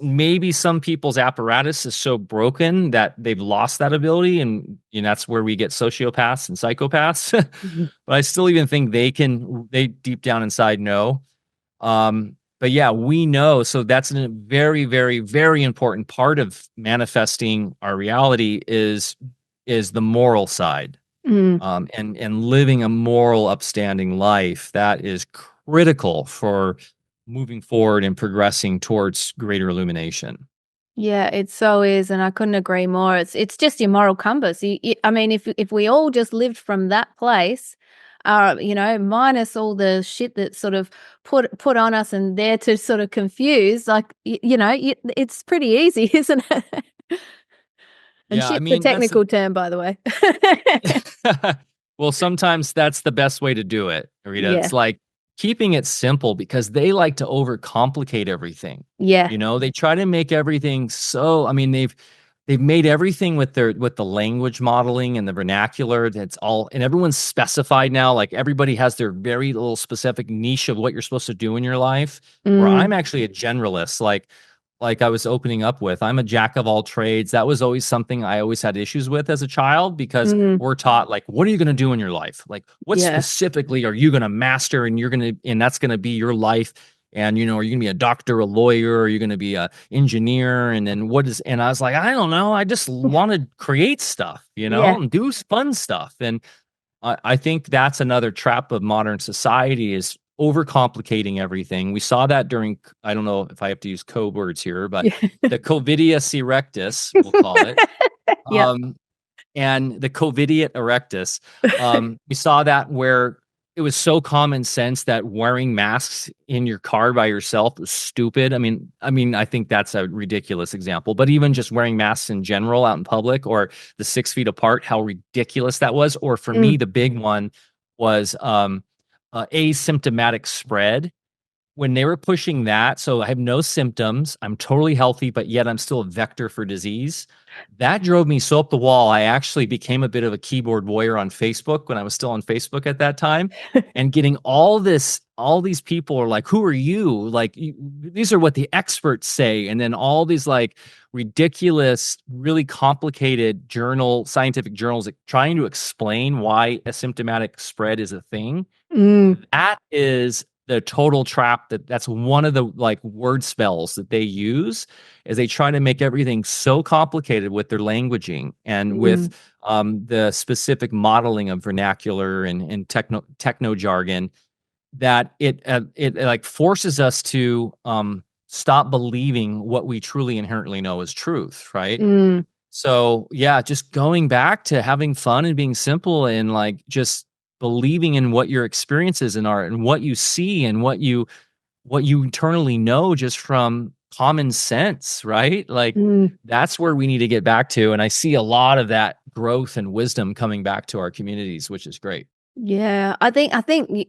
Speaker 4: maybe some people's apparatus is so broken that they've lost that ability, and that's where we get sociopaths and psychopaths. But I still even think they deep down inside know. But but yeah, we know. So that's a very, very, very important part of manifesting our reality is the moral side,
Speaker 3: Mm.
Speaker 4: and living a moral, upstanding life. That is critical for moving forward and progressing towards greater illumination.
Speaker 3: Yeah, it so is, and I couldn't agree more. It's just your moral compass. I mean, if we all just lived from that place, minus all the shit that sort of put on us and there to sort of confuse, like it's pretty easy, isn't it? And
Speaker 4: Yeah, I
Speaker 3: shit's a
Speaker 4: mean,
Speaker 3: technical term, by the way.
Speaker 4: well, sometimes that's the best way to do it, Rita.
Speaker 3: Yeah,
Speaker 4: It's like keeping it simple because they like to overcomplicate everything.
Speaker 3: yeah,
Speaker 4: They try to make everything so, I mean, they've made everything with the language modeling and the vernacular. That's all, and everyone's specified now. Like everybody has their very little specific niche of what you're supposed to do in your life. Where
Speaker 3: mm,
Speaker 4: I'm actually a generalist. Like I was opening up with, I'm a jack of all trades. That was always something I always had issues with as a child because
Speaker 3: mm,
Speaker 4: we're taught, like, what are you going to do in your life? Like, what
Speaker 3: yeah,
Speaker 4: specifically are you going to master, and that's going to be your life. And, are you going to be a doctor, a lawyer? Are you going to be a engineer? And then and I was like, I don't know. I just want to create stuff,
Speaker 3: yeah,
Speaker 4: and do fun stuff. And I think that's another trap of modern society is overcomplicating everything. We saw that during, I don't know if I have to use code words here, but
Speaker 3: yeah,
Speaker 4: the Covidius erectus, we'll call it,
Speaker 3: yeah,
Speaker 4: um, and the Covidiot erectus. We saw that where it was so common sense that wearing masks in your car by yourself was stupid. I think that's a ridiculous example, but even just wearing masks in general out in public or the 6 feet apart, how ridiculous that was. Or for
Speaker 3: mm,
Speaker 4: me, the big one was asymptomatic spread when they were pushing that. So I have no symptoms. I'm totally healthy, but yet I'm still a vector for disease. That drove me so up the wall. I actually became a bit of a keyboard warrior on Facebook when I was still on Facebook at that time, and getting all these people are like, who are you? Like, these are what the experts say. And then all these like ridiculous, really complicated scientific journals trying to explain why asymptomatic spread is a thing.
Speaker 3: mm,
Speaker 4: That is the total trap. That's one of the like word spells that they use, is they try to make everything so complicated with their languaging and with
Speaker 3: mm,
Speaker 4: the specific modeling of vernacular and techno jargon, that it like forces us to stop believing what we truly inherently know is truth, right?
Speaker 3: mm,
Speaker 4: So yeah, just going back to having fun and being simple and like just believing in what your experiences in art and what you see and what you internally know just from common sense, right? Like
Speaker 3: mm.
Speaker 4: that's where we need to get back to. And I see a lot of that growth and wisdom coming back to our communities, which is great.
Speaker 3: Yeah, I think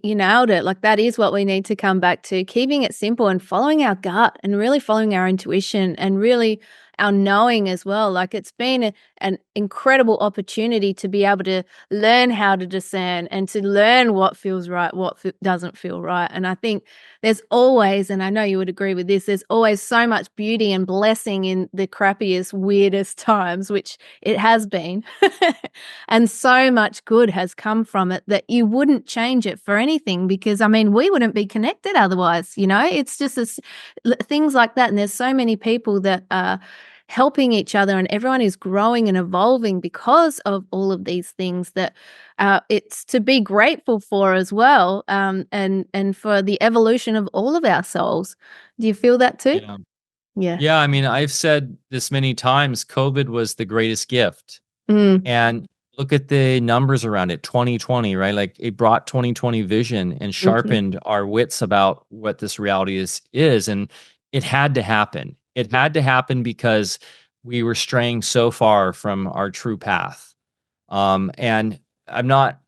Speaker 3: you nailed it. Like that is what we need to come back to, keeping it simple and following our gut and really following our intuition and really our knowing as well. Like it's been an incredible opportunity to be able to learn how to discern and to learn what feels right, what doesn't feel right. And I think there's always, and I know you would agree with this, there's always so much beauty and blessing in the crappiest, weirdest times, which it has been. And so much good has come from it that you wouldn't change it for anything because, I mean, we wouldn't be connected otherwise, It's just things like that. And there's so many people that are helping each other and everyone is growing and evolving because of all of these things that it's to be grateful for as well, and for the evolution of all of our souls. Do you feel that too?
Speaker 4: Yeah.
Speaker 3: Yeah.
Speaker 4: Yeah. I mean, I've said this many times, COVID was the greatest gift.
Speaker 3: Mm,
Speaker 4: And look at the numbers around it, 2020, right? Like it brought 2020 vision and
Speaker 3: mhm,
Speaker 4: sharpened our wits about what this reality is. And it had to happen. It had to happen because we were straying so far from our true path. And I'm not,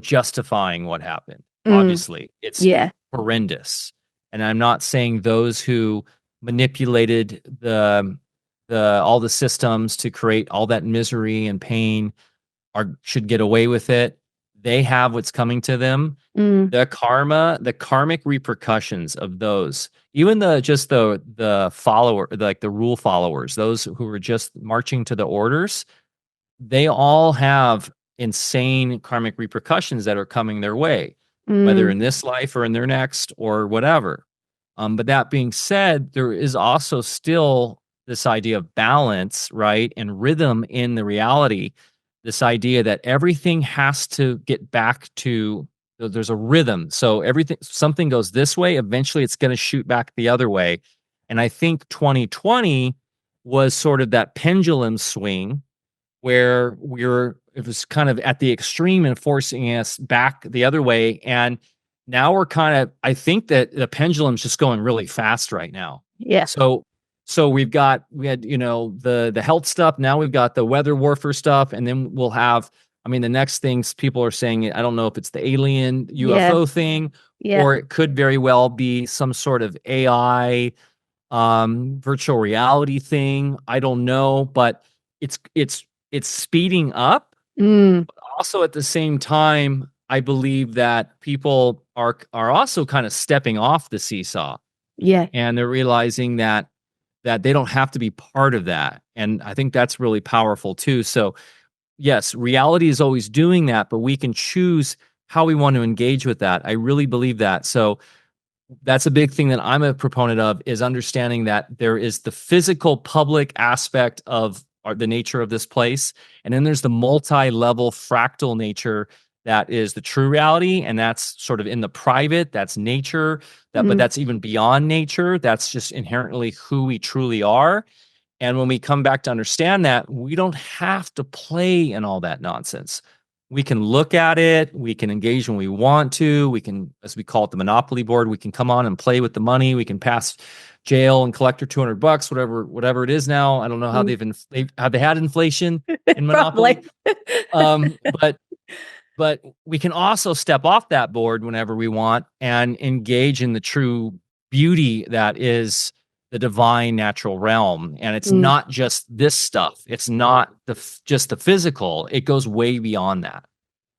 Speaker 4: justifying what happened.
Speaker 3: mm,
Speaker 4: Obviously, it's
Speaker 3: yeah.
Speaker 4: horrendous. And I'm not saying those who manipulated the all the systems to create all that misery and pain should get away with it. They have what's coming to them.
Speaker 3: Mm,
Speaker 4: The karmic repercussions of those, even the follower, like the rule followers, those who were just marching to the orders, they all have insane karmic repercussions that are coming their way, whether
Speaker 3: mm,
Speaker 4: in this life or in their next or whatever. But that being said, there is also still this idea of balance, right? And rhythm in the reality. This idea that everything has to get back to there's a rhythm. So something goes this way, eventually it's going to shoot back the other way. And I think 2020 was sort of that pendulum swing where it was kind of at the extreme and forcing us back the other way. And now we're kind of, I think that the pendulum's just going really fast right now.
Speaker 3: Yeah.
Speaker 4: So we had, the health stuff. Now we've got the weather warfare stuff. And then we'll have, the next things people are saying, I don't know if it's the alien UFO thing, or it could very well be some sort of AI, virtual reality thing. I don't know, but it's speeding up. But also at the same time, I believe that people are also kind of stepping off the seesaw.
Speaker 3: Yeah.
Speaker 4: And they're realizing that they don't have to be part of that. And I think that's really powerful too. So yes, reality is always doing that, but we can choose how we want to engage with that. I really believe that. So that's a big thing that I'm a proponent of, is understanding that there is the physical public aspect of the nature of this place. And then there's the multi-level fractal nature that is the true reality. And that's sort of in the private, that's nature, but that's even beyond nature. That's just inherently who we truly are. And when we come back to understand that, we don't have to play in all that nonsense. We can look at it. We can engage when we want to. We can, as we call it, the monopoly board. We can come on and play with the money. We can pass jail and collect your $200, whatever it is now. I don't know how have they had inflation in Monopoly? But we can also step off that board whenever we want and engage in the true beauty that is the divine natural realm. And it's not just this stuff. It's not just the physical. It goes way beyond that.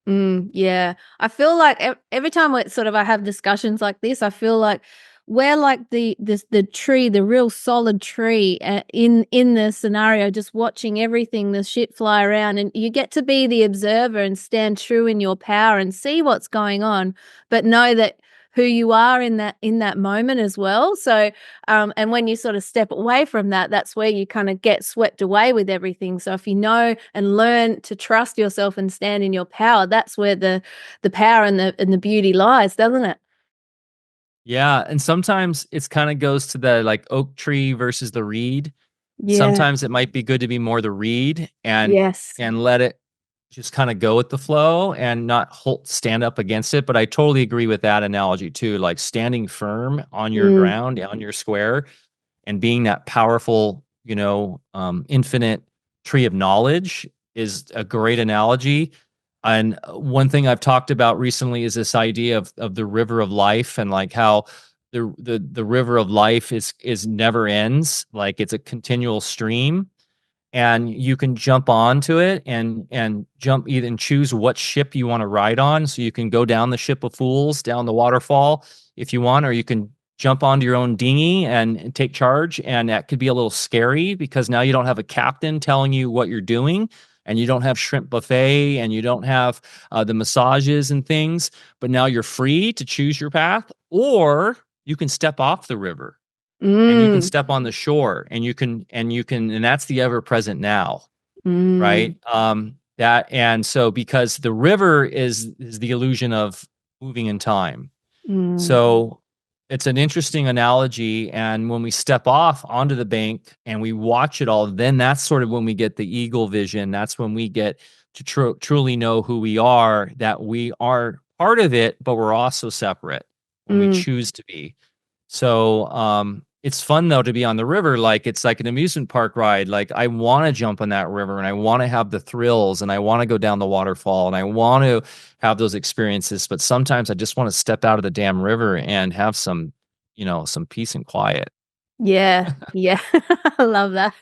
Speaker 3: Yeah. I feel like every time I have discussions like this, I feel like we're like the tree, the real solid tree in the scenario, just watching everything, the shit fly around, and you get to be the observer and stand true in your power and see what's going on, but know that who you are in that moment as well. So, and when you sort of step away from that, that's where you kind of get swept away with everything. So if you know and learn to trust yourself and stand in your power, that's where the power and the beauty lies, doesn't it?
Speaker 4: Yeah, and sometimes it's kind of goes to the like oak tree versus the reed.
Speaker 3: Yeah.
Speaker 4: Sometimes it might be good to be more the reed and let it just kind of go with the flow and not stand up against it. But I totally agree with that analogy too, like standing firm on your ground, on your square, and being that powerful, infinite tree of knowledge is a great analogy. And one thing I've talked about recently is this idea of the river of life, and like how the river of life is never ends. Like it's a continual stream, and you can jump onto it and jump either and choose what ship you want to ride on. So you can go down the ship of fools, down the waterfall if you want, or you can jump onto your own dinghy and take charge. And that could be a little scary because now you don't have a captain telling you what you're doing, and you don't have shrimp buffet, and you don't have the massages and things, but now you're free to choose your path. Or you can step off the river and you can step on the shore, and and that's the ever present now. Right. And so because the river is the illusion of moving in time. So it's an interesting analogy. And when we step off onto the bank and we watch it all, then that's sort of when we get the eagle vision. That's when we get to truly know who we are, that we are part of it, but we're also separate when we choose to be. So it's fun though to be on the river. Like it's like an amusement park ride. Like I want to jump on that river, and I want to have the thrills, and I want to go down the waterfall, and I want to have those experiences. But sometimes I just want to step out of the damn river and have some peace and quiet.
Speaker 3: Yeah. I love that.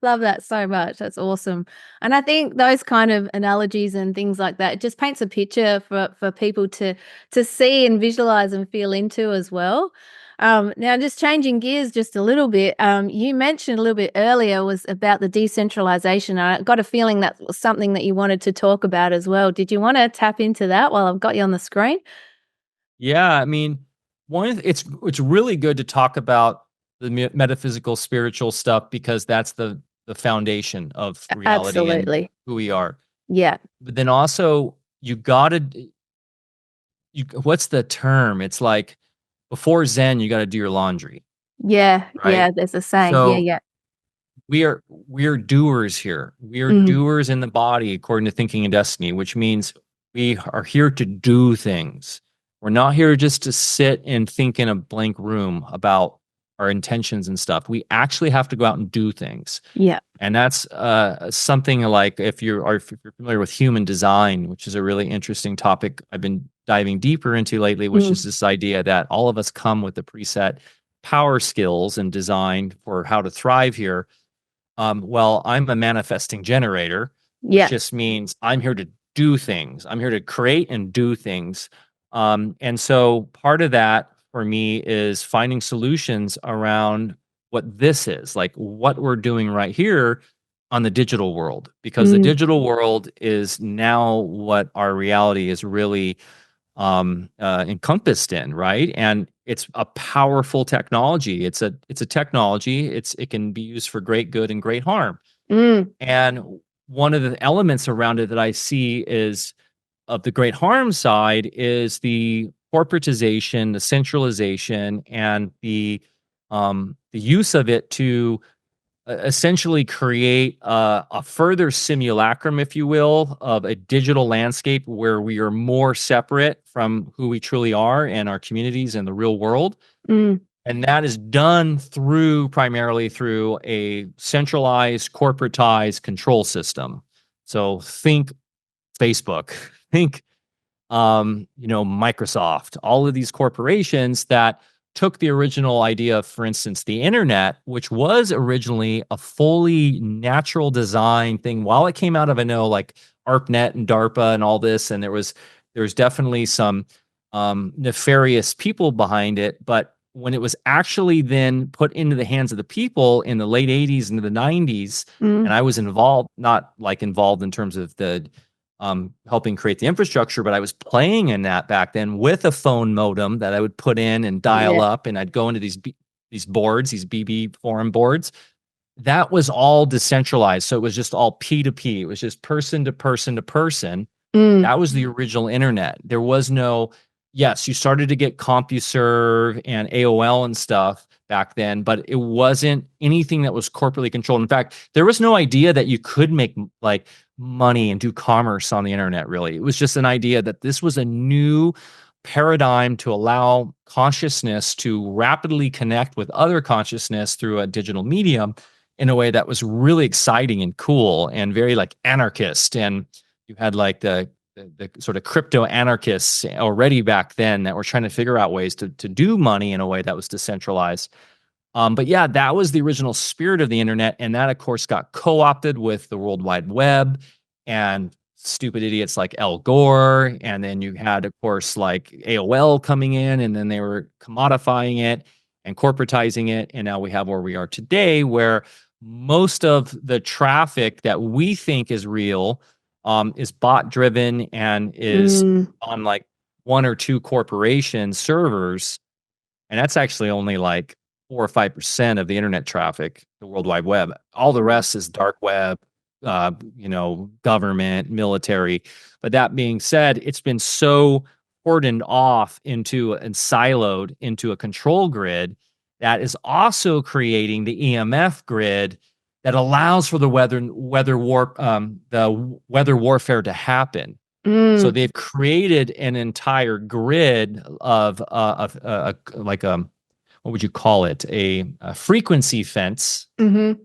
Speaker 3: Love that so much. That's awesome. And I think those kind of analogies and things like that, it just paints a picture for people to see and visualize and feel into as well. Now, just changing gears just a little bit, you mentioned a little bit earlier was about the decentralization. I got a feeling that was something that you wanted to talk about as well. Did you want to tap into that while I've got you on the screen?
Speaker 4: Yeah, It's really good to talk about the metaphysical, spiritual stuff because that's the foundation of reality and
Speaker 3: Absolutely.
Speaker 4: who we are.
Speaker 3: Yeah.
Speaker 4: But then also what's the term? It's like before Zen, you got to do your laundry,
Speaker 3: Yeah.
Speaker 4: right?
Speaker 3: Yeah. There's a saying. Yeah.
Speaker 4: So
Speaker 3: Yeah.
Speaker 4: we are doers here. We are
Speaker 3: Mm.
Speaker 4: doers in the body, according to Thinking and Destiny, which means we are here to do things. We're not here just to sit and think in a blank room about our intentions and stuff. We actually have to go out and do things.
Speaker 3: Yeah.
Speaker 4: And that's something like if you're familiar with human design, which is a really interesting topic I've been diving deeper into lately, which is this idea that all of us come with the preset power skills and design for how to thrive here. Well, I'm a manifesting generator, which
Speaker 3: Yeah.
Speaker 4: just means I'm here to do things. I'm here to create and do things. And so part of that for me is finding solutions around what this is, like what we're doing right here on the digital world, because the
Speaker 3: Mm.
Speaker 4: digital world is now what our reality is really encompassed in, right? And it's a powerful technology. It's a technology. It can be used for great good and great harm.
Speaker 3: Mm.
Speaker 4: And one of the elements around it that I see is of the great harm side is the corporatization, the centralization, and the use of it to essentially create a further simulacrum, if you will, of a digital landscape where we are more separate from who we truly are and our communities and the real world.
Speaker 3: Mm.
Speaker 4: And that is done primarily through a centralized, corporatized control system. So think Facebook, think Microsoft, all of these corporations that took the original idea of, for instance, the internet, which was originally a fully natural design thing. While it came out of, I know, like ARPANET and DARPA and all this, and there was definitely some nefarious people behind it. But when it was actually then put into the hands of the people in the late 80s into the 90s, and I was involved, not like involved in terms of the helping create the infrastructure, but I was playing in that back then with a phone modem that I would put in and dial up, and I'd go into these boards, these BB forum boards. That was all decentralized, so it was just all P2P. It was just person to person to person. That was the original internet. There was no, yes, you started to get CompuServe and AOL and stuff back then, but it wasn't anything that was corporately controlled. In fact, there was no idea that you could make like money and do commerce on the internet, really. It was just an idea that this was a new paradigm to allow consciousness to rapidly connect with other consciousness through a digital medium in a way that was really exciting and cool and very like anarchist. And you had like the sort of crypto anarchists already back then that were trying to figure out ways to do money in a way that was decentralized. But yeah, that was the original spirit of the internet. And that, of course, got co-opted with the World Wide Web and stupid idiots like Al Gore. And then you had, of course, like AOL coming in, and then they were commodifying it and corporatizing it. And now we have where we are today, where most of the traffic that we think is real is bot driven and is on like one or two corporation servers. And that's actually only like 4 or 5% of the internet traffic, the World Wide Web. All the rest is dark web, government, military. But that being said, it's been so cordoned off into and siloed into a control grid that is also creating the EMF grid that allows for the weather warfare to happen. So they've created an entire grid of like what would you call it? A frequency fence that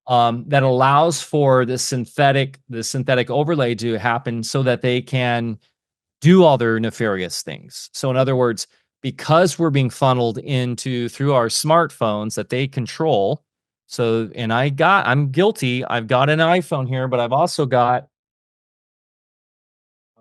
Speaker 4: allows for the synthetic overlay to happen so that they can do all their nefarious things. So in other words, because we're being funneled through our smartphones that they control. So, and I'm guilty. I've got an iPhone here, but I've also got,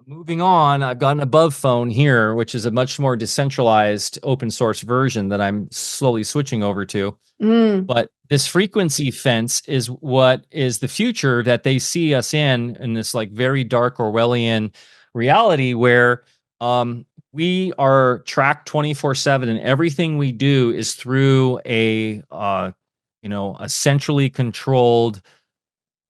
Speaker 4: moving on, I've got an above phone here, which is a much more decentralized open source version that I'm slowly switching over to. But this frequency fence is what is the future that they see us in this like very dark Orwellian reality where We are tracked 24/7, and everything we do is through a centrally controlled,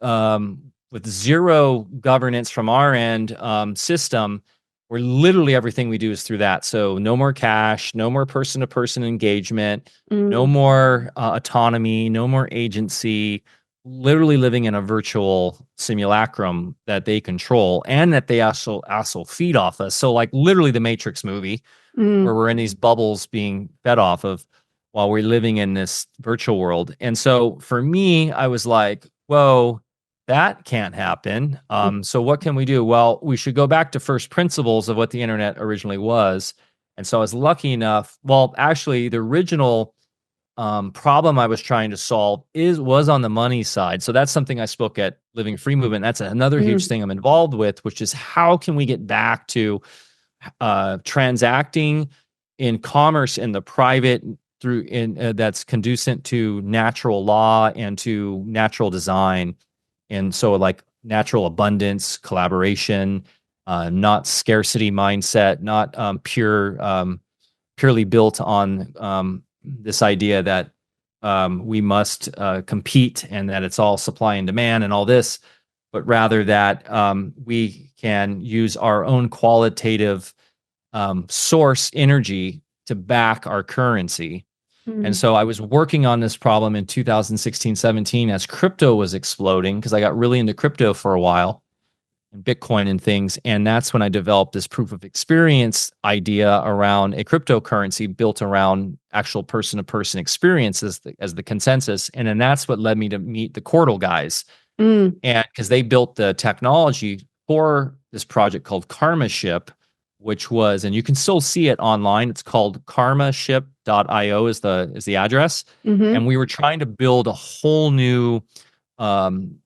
Speaker 4: with zero governance from our end, system, where literally everything we do is through that. So no more cash, no more person-to-person engagement, no more autonomy, no more agency. Literally living in a virtual simulacrum that they control and that they also feed off us. So like literally the Matrix movie, where we're in these bubbles being fed off of while we're living in this virtual world. And so for me, I was like, whoa, that can't happen. So what can we do? Well, we should go back to first principles of what the internet originally was. And so I was lucky enough. Well, actually, the original problem I was trying to solve was on the money side. So that's something I spoke at Living Free Movement. That's another huge thing I'm involved with, which is how can we get back to transacting in commerce in the private that's conducive to natural law and to natural design. And so like natural abundance, collaboration, not scarcity mindset, not purely built on this idea that we must compete and that it's all supply and demand and all this, but rather that we can use our own qualitative source energy to back our currency. And so I was working on this problem in 2016, 17 as crypto was exploding, because I got really into crypto for a while and Bitcoin and things. And that's when I developed this proof of experience idea around a cryptocurrency built around actual person-to-person experience as the consensus. And then that's what led me to meet the Cordal guys. And because they built the technology for this project called Karma Ship, which was, and you can still see it online. It's called karmaship.io is the address. And we were trying to build a whole new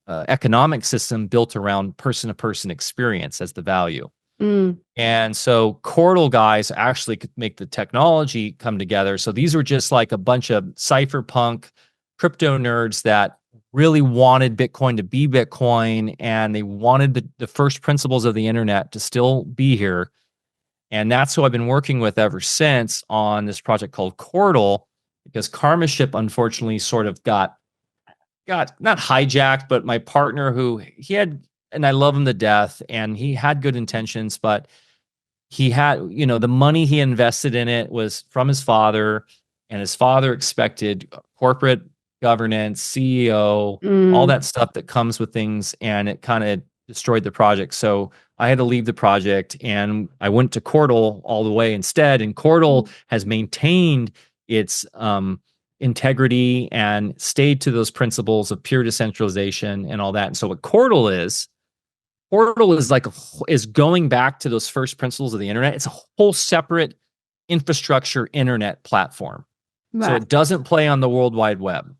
Speaker 4: economic system built around person-to-person experience as the value. And so Cordal guys actually could make the technology come together. So these were just like a bunch of cypherpunk crypto nerds that really wanted Bitcoin to be Bitcoin, and they wanted the first principles of the internet to still be here. And that's who I've been working with ever since on this project called Cordal, because Karma Ship unfortunately sort of got not hijacked, but my partner, who he had, and I love him to death, and he had good intentions, but he had, the money he invested in it was from his father, and his father expected corporate governance, CEO, all that stuff that comes with things, and it kind of destroyed the project. So I had to leave the project, and I went to Cordal all the way instead. And Cordal has maintained its integrity and stayed to those principles of pure decentralization and all that. And so what Cordal is is going back to those first principles of the internet. It's a whole separate infrastructure internet platform. Right. So it doesn't play on the World Wide Web.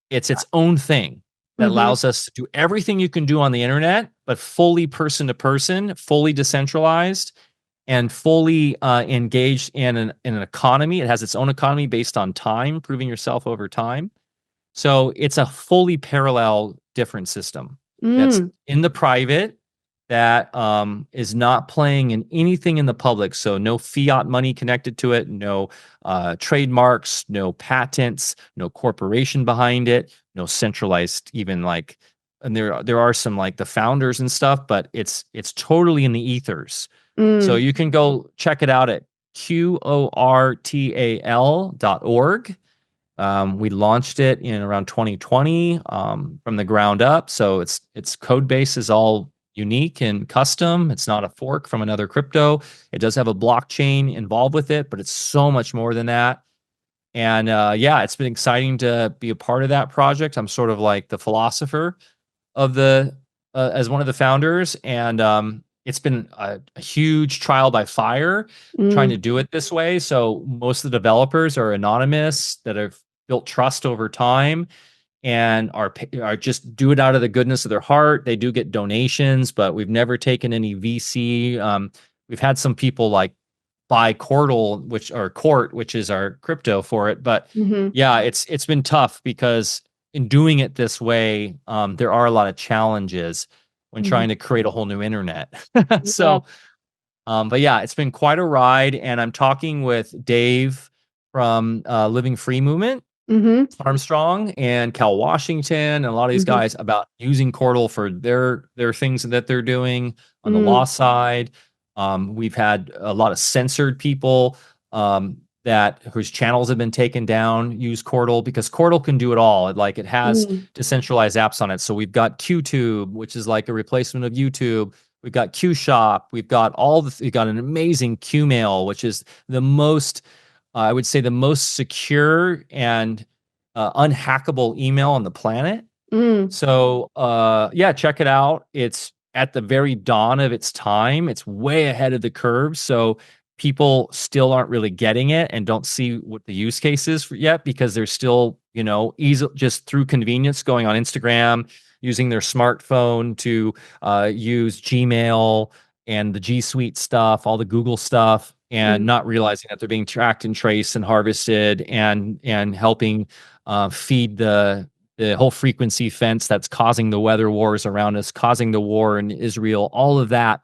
Speaker 4: It's its own thing that allows us to do everything you can do on the internet, but fully person to person, fully decentralized, and fully engaged in an economy. It has its own economy based on time, proving yourself over time. So it's a fully parallel, different system that's in the private, that is not playing in anything in the public. So no fiat money connected to it, no trademarks, no patents, no corporation behind it, no centralized even like, and there are some like the founders and stuff, but it's totally in the ethers. So you can go check it out at QORTAL.org. We launched it in around 2020 from the ground up. So its code base is all unique and custom. It's not a fork from another crypto. It does have a blockchain involved with it, but it's so much more than that. And it's been exciting to be a part of that project. I'm sort of like the philosopher of as one of the founders. And it's been a huge trial by fire trying to do it this way. So most of the developers are anonymous that have built trust over time and are just do it out of the goodness of their heart. They do get donations, but we've never taken any VC. We've had some people like buy Cordal, which is our crypto for it. But it's been tough because in doing it this way, there are a lot of challenges when trying to create a whole new internet. So But yeah, it's been quite a ride, and I'm talking with Dave from Living Free Movement, Armstrong, and Cal Washington, and a lot of these guys about using Cordal for their things that they're doing on the law side. We've had a lot of censored people that whose channels have been taken down use Cordal, because Cordal can do it all. It has decentralized apps on it. So we've got QTube, which is like a replacement of YouTube. We've got Q Shop. We've got we've got an amazing Q Mail, which is the most, I would say, the most secure and unhackable email on the planet. So yeah, check it out. It's at the very dawn of its time. It's way ahead of the curve. So people still aren't really getting it and don't see what the use case is yet, because they're still, easy, just through convenience, going on Instagram, using their smartphone to use Gmail and the G Suite stuff, all the Google stuff, and not realizing that they're being tracked and traced and harvested, and helping feed the whole frequency fence that's causing the weather wars around us, causing the war in Israel, all of that,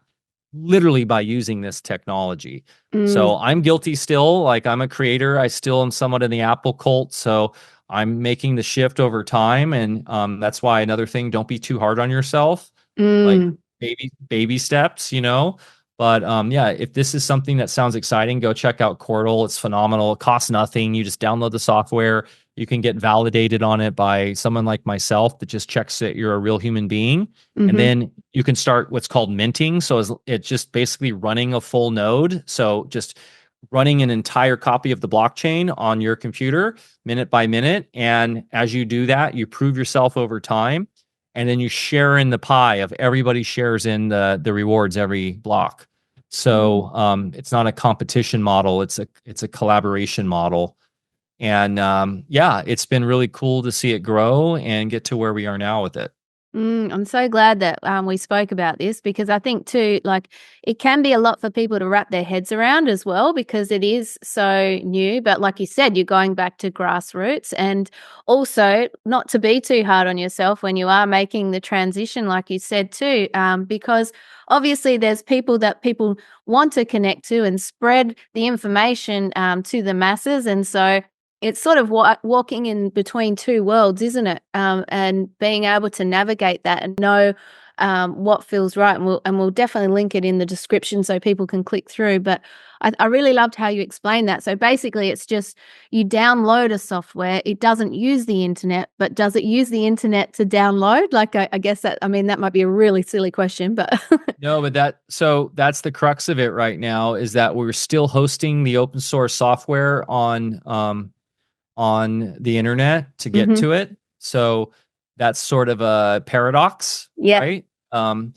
Speaker 4: literally by using this technology. So I'm guilty still. Like, I'm a creator. I still am somewhat in the Apple cult. So I'm making the shift over time. And that's why another thing, don't be too hard on yourself. Like baby steps, But yeah, if this is something that sounds exciting, go check out Cordal. It's phenomenal. It costs nothing. You just download the software. You can get validated on it by someone like myself that just checks that you're a real human being. And then you can start what's called minting. So it's just basically running a full node. So just running an entire copy of the blockchain on your computer minute by minute. And as you do that, you prove yourself over time. And then you share in the pie of everybody shares in the rewards every block. So it's not a competition model. It's a collaboration model. And yeah, it's been really cool to see it grow and get to where we are now with it.
Speaker 3: I'm so glad that we spoke about this, because I think too, like, it can be a lot for people to wrap their heads around as well, because it is so new. But like you said, you're going back to grassroots, and also not to be too hard on yourself when you are making the transition, like you said too, because obviously there's people that people want to connect to and spread the information to the masses. And so it's sort of walking in between two worlds, isn't it? And being able to navigate that and know what feels right. And we'll definitely link it in the description so people can click through. But I really loved how you explained that. So basically, it's just you download a software. It doesn't use the internet, but does it use the internet to download? Like, I guess that might be a really silly question, but
Speaker 4: no, but that's the crux of it right now, is that we're still hosting the open source software on the internet to get to it. So that's sort of a paradox, right? And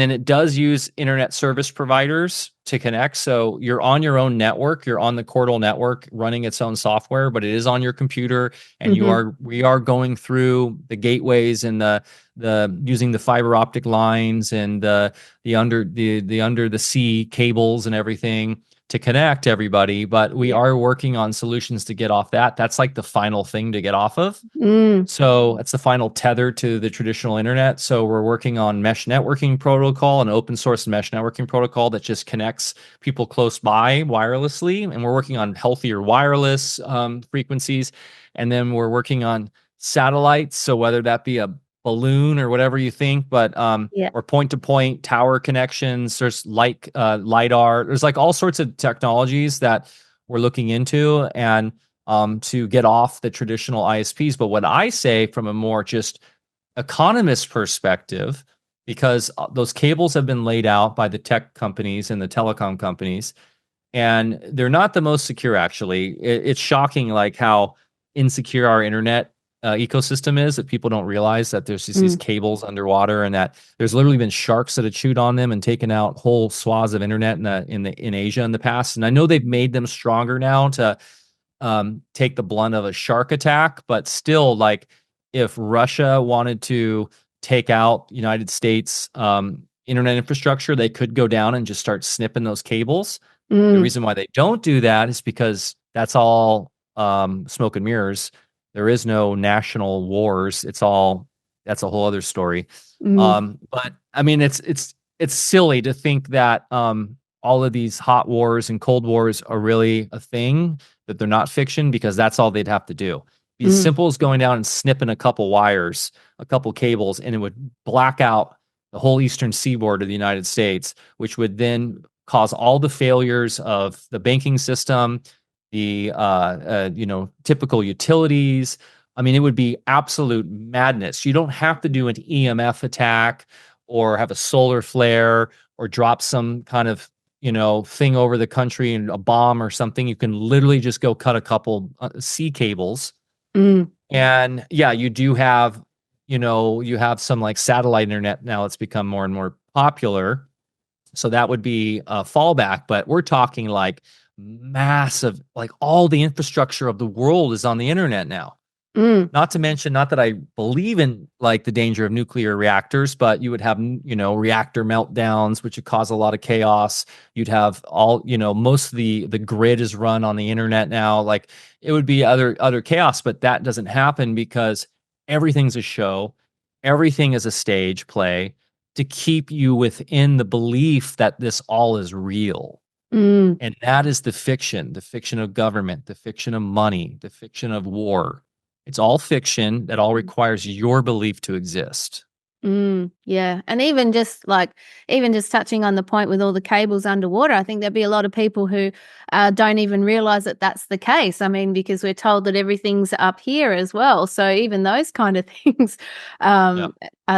Speaker 4: then it does use internet service providers to connect. So you're on your own network, you're on the Cordal network running its own software, but it is on your computer, and we are going through the gateways and the using the fiber optic lines and the under the sea cables and everything to connect everybody. But we are working on solutions to get off that. That's like the final thing to get off of. So it's the final tether to the traditional internet. So we're working on mesh networking protocol, an open source mesh networking protocol that just connects people close by wirelessly. And we're working on healthier wireless frequencies. And then we're working on satellites. So whether that be a balloon or whatever you think, but or point-to-point tower connections, there's like LiDAR, there's like all sorts of technologies that we're looking into, and to get off the traditional ISPs. But what I say from a more just economist perspective, because those cables have been laid out by the tech companies and the telecom companies, and they're not the most secure, actually. It's shocking like how insecure our internet ecosystem is, that people don't realize that there's just these cables underwater, and that there's literally been sharks that have chewed on them and taken out whole swaths of internet in Asia in the past. And I know they've made them stronger now to take the blunt of a shark attack, but still, like, if Russia wanted to take out United States internet infrastructure, they could go down and just start snipping those cables. The reason why they don't do that is because that's all smoke and mirrors. There is no national wars. That's a whole other story. But I mean, it's silly to think that all of these hot wars and cold wars are really a thing, that they're not fiction, because that's all they'd have to do. Be as simple as going down and snipping a couple wires, a couple cables, and it would black out the whole eastern seaboard of the United States, which would then cause all the failures of the banking system, the typical utilities. I mean, it would be absolute madness. You don't have to do an EMF attack or have a solar flare or drop some kind of thing over the country and a bomb or something. You can literally just go cut a couple sea cables. And yeah, you do have, you have some like satellite internet now. It's become more and more popular. So that would be a fallback, but we're talking like massive, like all the infrastructure of the world is on the internet now. Not to mention, not that I believe in like the danger of nuclear reactors, but you would have, reactor meltdowns, which would cause a lot of chaos. You'd have all, most of the grid is run on the internet now. Like it would be other chaos, but that doesn't happen because everything's a show. Everything is a stage play to keep you within the belief that this all is real. And that is the fiction of government, the fiction of money, the fiction of war. It's all fiction that all requires your belief to exist.
Speaker 3: Yeah. And even just touching on the point with all the cables underwater, I think there'd be a lot of people who don't even realize that that's the case. I mean, because we're told that everything's up here as well. So even those kind of things are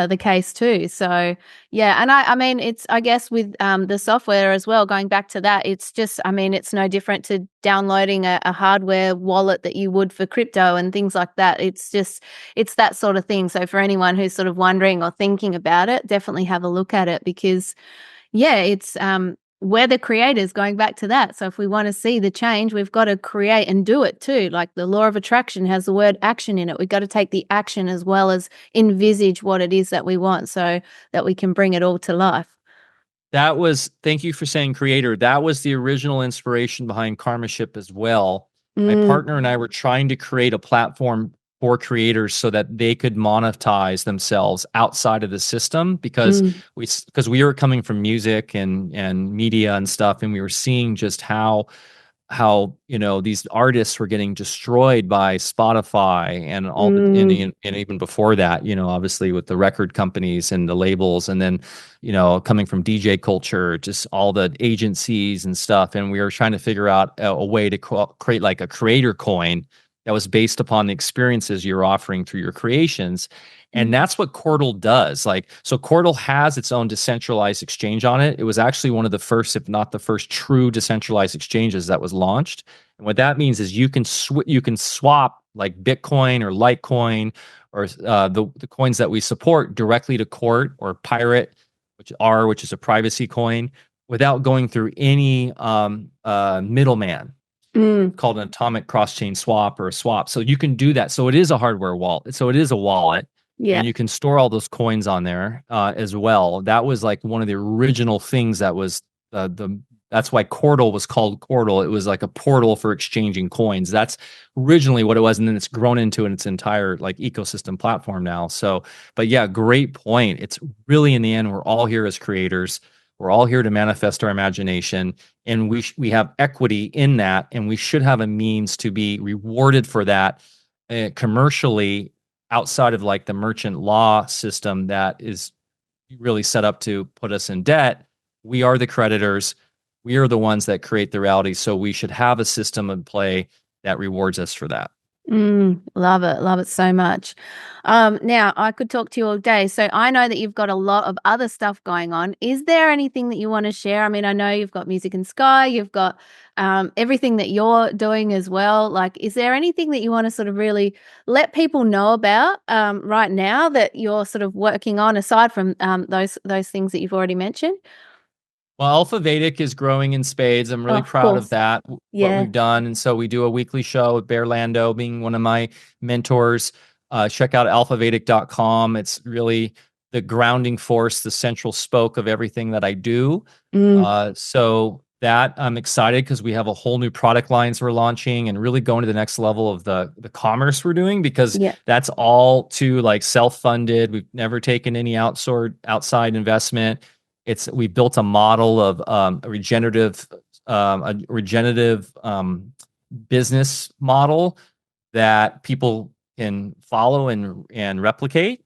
Speaker 3: the case too. So yeah. And I mean, it's, I guess with the software as well, going back to that, it's just, I mean, it's no different to downloading a hardware wallet that you would for crypto and things like that. It's that sort of thing. So for anyone who's sort of wondering or thinking about it, definitely have a look at it because it's we're the creators, going back to that. So if we want to see the change, we've got to create and do it too. Like the law of attraction has the word action in it. We've got to take the action as well as envisage what it is that we want so that we can bring it all to life.
Speaker 4: Thank you for saying creator. That was the original inspiration behind Karmaship as well. My partner and I were trying to create a platform for creators so that they could monetize themselves outside of the system because we were coming from music and media and stuff, and we were seeing just how these artists were getting destroyed by Spotify and all and even before that, obviously with the record companies and the labels, and then coming from DJ culture, just all the agencies and stuff. And we were trying to figure out a way to create like a creator coin that was based upon the experiences you're offering through your creations. And that's what Cordal does. So Cordal has its own decentralized exchange on it. It was actually one of the first, if not the first, true decentralized exchanges that was launched. And what that means is you can swap like Bitcoin or Litecoin or the coins that we support directly to Court or Pirate, which is a privacy coin, without going through any middleman. Called an atomic cross-chain swap or a swap. So you can do that. So it is a hardware wallet. So it is a wallet. Yeah. And you can store all those coins on there as well. That was like one of the original things that was that's why Cordal was called Cordal. It was like a portal for exchanging coins. That's originally what it was. And then it's grown into its entire like ecosystem platform now. So, but yeah, great point. It's really, in the end, we're all here as creators. We're all here to manifest our imagination, and we have equity in that, and we should have a means to be rewarded for that commercially outside of like the merchant law system that is really set up to put us in debt. We are the creditors. We are the ones that create the reality. So we should have a system in play that rewards us for that.
Speaker 3: Love it so much. Now I could talk to you all day. So I know that you've got a lot of other stuff going on. Is there anything that you want to share? I mean, I know you've got Music and Sky, you've got everything that you're doing as well. Like, is there anything that you want to sort of really let people know about right now that you're sort of working on aside from those things that you've already mentioned?
Speaker 4: Well, Alfa Vedic is growing in spades. I'm really proud of that, what we've done. And so we do a weekly show with Barre Lando being one of my mentors. Check out alfavedic.com. It's really the grounding force, the central spoke of everything that I do. So that I'm excited because we have a whole new product lines we're launching and really going to the next level of the commerce we're doing, because that's all to like self-funded. We've never taken any outside investment. we built a model of a regenerative business model that people can follow and replicate.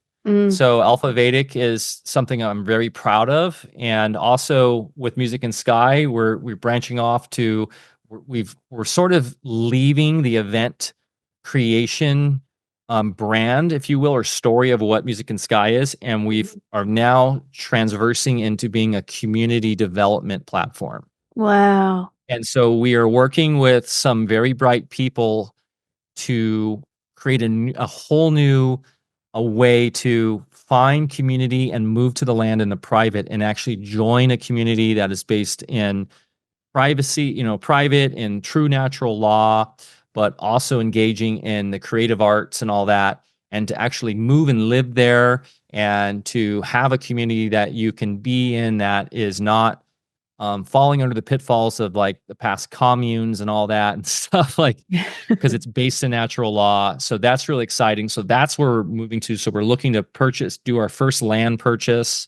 Speaker 4: So Alfa Vedic is something I'm very proud of. And also with Music in Sky, we're branching off to, we're sort of leaving the event creation brand, if you will, or story of what Music in Sky is. And are now transversing into being a community development platform.
Speaker 3: Wow.
Speaker 4: And so we are working with some very bright people to create a whole new way to find community and move to the land in the private and actually join a community that is based in privacy, private and true natural law, but also engaging in the creative arts and all that, and to actually move and live there and to have a community that you can be in that is not falling under the pitfalls of like the past communes and all that and stuff, like, because it's based in natural law. So that's really exciting. So that's where we're moving to. So we're looking to do our first land purchase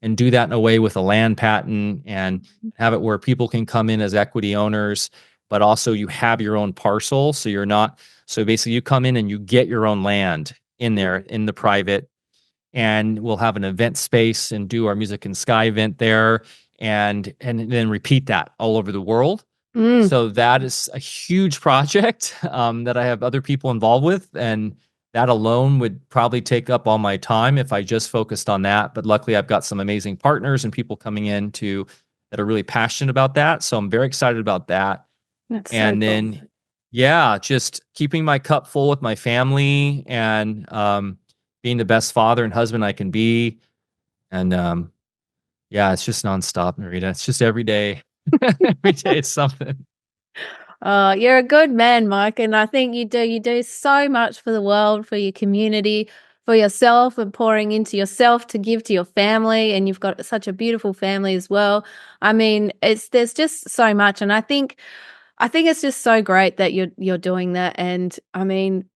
Speaker 4: and do that in a way with a land patent and have it where people can come in as equity owners, but also you have your own parcel. So basically you come in and you get your own land in there in the private, and we'll have an event space and do our Music in Sky event there. And then repeat that all over the world. So that is a huge project that I have other people involved with, and that alone would probably take up all my time if I just focused on that. But luckily, I've got some amazing partners and people coming in that are really passionate about that. So I'm very excited about that.
Speaker 3: That's
Speaker 4: and
Speaker 3: so
Speaker 4: then,
Speaker 3: cool.
Speaker 4: yeah, just keeping my cup full with my family and being the best father and husband I can be, and yeah, it's just nonstop, Narita. It's just every day. Every day it's something.
Speaker 3: You're a good man, Mike, and I think you do so much for the world, for your community, for yourself, and pouring into yourself to give to your family, and you've got such a beautiful family as well. I mean, there's just so much, and I think it's just so great that you're doing that. And I mean,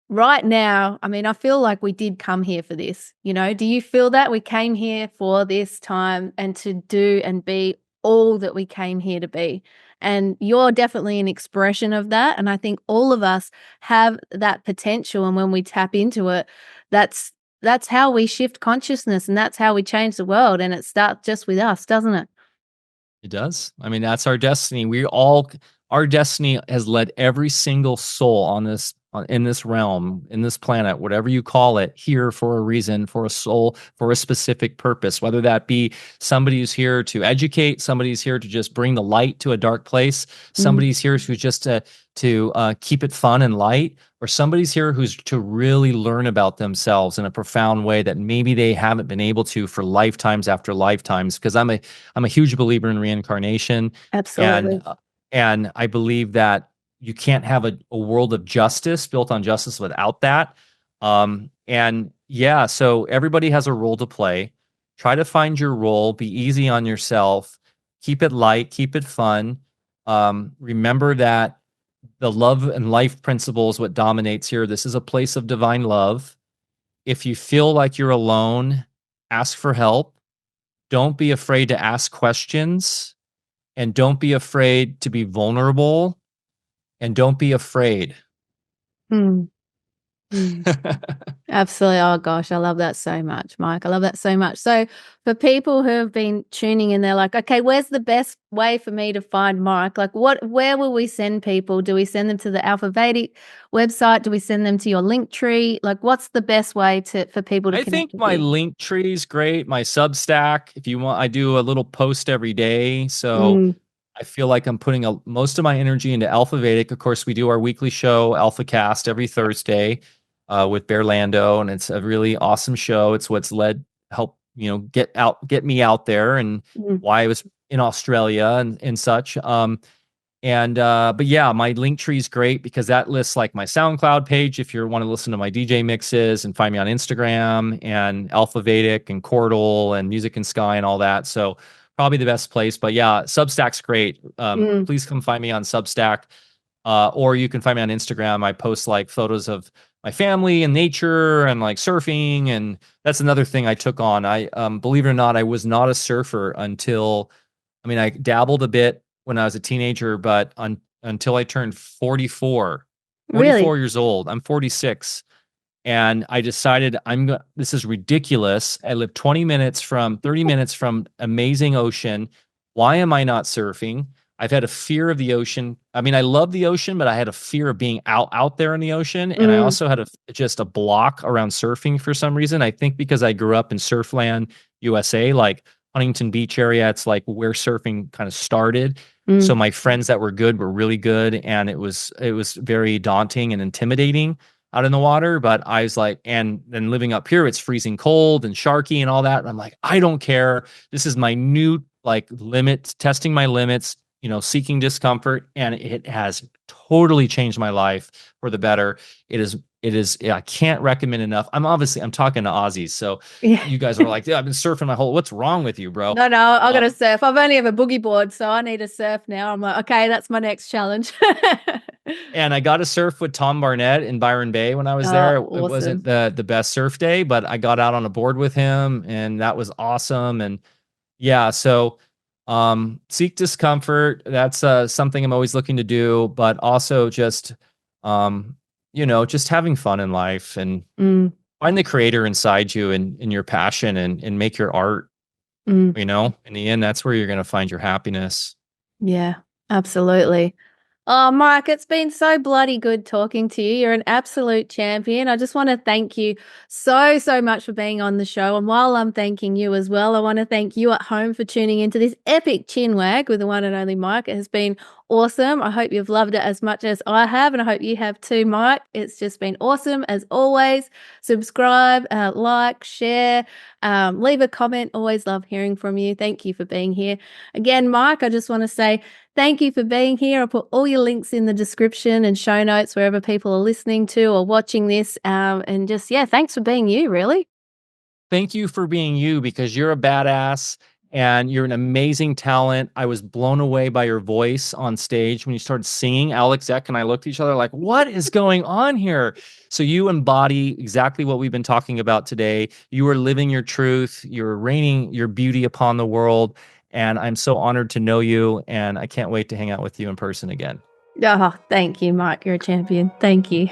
Speaker 3: right now, I mean, I feel like we did come here for this. Do you feel that we came here for this time and to do and be all that we came here to be? And you're definitely an expression of that. And I think all of us have that potential. And when we tap into it, that's how we shift consciousness, and that's how we change the world. And it starts just with us, doesn't it?
Speaker 4: It does. I mean, that's our destiny. Our destiny has led every single soul in this realm, in this planet, whatever you call it, here for a reason, for a soul, for a specific purpose, whether that be somebody who's here to educate, somebody's here to just bring the light to a dark place, somebody's here who's just to keep it fun and light, or somebody's here who's to really learn about themselves in a profound way that maybe they haven't been able to for lifetimes after lifetimes. Because I'm a huge believer in reincarnation.
Speaker 3: Absolutely.
Speaker 4: And I believe that you can't have a world of justice built on justice without that. And yeah, so everybody has a role to play. Try to find your role, be easy on yourself, keep it light, keep it fun. Remember that the love and life principle is what dominates here. This is a place of divine love. If you feel like you're alone, ask for help. Don't be afraid to ask questions, and don't be afraid to be vulnerable, and don't be afraid.
Speaker 3: Absolutely. Oh gosh, I love that so much, Mike. I love that so much. So for people who have been tuning in, they're like, okay, where's the best way for me to find Mike? Like where will we send people? Do we send them to the Alfa Vedic website? Do we send them to your link tree? Like what's the best way for people to
Speaker 4: I
Speaker 3: connect
Speaker 4: think
Speaker 3: with
Speaker 4: my
Speaker 3: you?
Speaker 4: link tree is great. My Substack, if you want, I do a little post every day. So I feel like I'm putting most of my energy into Alfa Vedic. Of course, we do our weekly show, Alfacast, every Thursday with Barre Lando, and it's a really awesome show. It's what's help get me out there, and why I was in Australia and such. But yeah, my link tree is great because that lists like my SoundCloud page if you want to listen to my DJ mixes, and find me on Instagram and Alfa Vedic and Chordal and Music in Sky and all that. So probably the best place. But yeah, Substack's great. Please come find me on Substack. Or you can find me on Instagram. I post like photos of my family and nature and like surfing. And that's another thing I took on. I, believe it or not, I was not a surfer I dabbled a bit when I was a teenager, but until I turned 44
Speaker 3: Really?
Speaker 4: years old. I'm 46. And I decided this is ridiculous. I live 30 minutes from amazing ocean. Why am I not surfing? I've had a fear of the ocean. I mean, I love the ocean, but I had a fear of being out there in the ocean. And I
Speaker 3: Mm,
Speaker 4: also had just a block around surfing for some reason. I think because I grew up in Surfland, USA, like Huntington Beach area, it's like where surfing kind of started. So
Speaker 3: mm.
Speaker 4: my friends that were good were really good, and it was very daunting and intimidating out in the water. But I was like, and then living up here, it's freezing cold and sharky and all that. And I'm like, I don't care. This is my new like limit, testing my limits, seeking discomfort. And it has totally changed my life for the better. Yeah, I can't recommend enough. I'm talking to Aussies. So
Speaker 3: Yeah.
Speaker 4: you guys are like, yeah, I've been surfing what's wrong with you, bro?
Speaker 3: No, I got to surf. I've only ever boogie board, so I need to surf now. I'm like, okay, that's my next challenge.
Speaker 4: And I got to surf with Tom Barnett in Byron Bay when I was
Speaker 3: Oh,
Speaker 4: there. It wasn't
Speaker 3: awesome.
Speaker 4: the best surf day, but I got out on a board with him, and that was awesome. And yeah, so seek discomfort. That's something I'm always looking to do, but also just just having fun in life and
Speaker 3: Mm,
Speaker 4: find the creator inside you and in your passion and make your art.
Speaker 3: mm.
Speaker 4: In the end, that's where you're going to find your happiness.
Speaker 3: Yeah, absolutely. Oh, Mark, it's been so bloody good talking to you. You're an absolute champion. I just want to thank you so, so much for being on the show. And while I'm thanking you as well, I want to thank you at home for tuning into this epic chinwag with the one and only Mike. It has been awesome. I hope you've loved it as much as I have, and I hope you have too, Mike. It's just been awesome as always. Subscribe, like, share, leave a comment. Always love hearing from you. Thank you for being here. Again, Mike, I just want to say thank you for being here. I'll put all your links in the description and show notes wherever people are listening to or watching this. And just, yeah, thanks for being you, really.
Speaker 4: Thank you for being you, because you're a badass and you're an amazing talent. I was blown away by your voice on stage when you started singing. Alex Eck and I looked at each other like, what is going on here? So you embody exactly what we've been talking about today. You are living your truth. You're raining your beauty upon the world. And I'm so honored to know you. And I can't wait to hang out with you in person again.
Speaker 3: Oh, thank you, Mike. You're a champion. Thank you.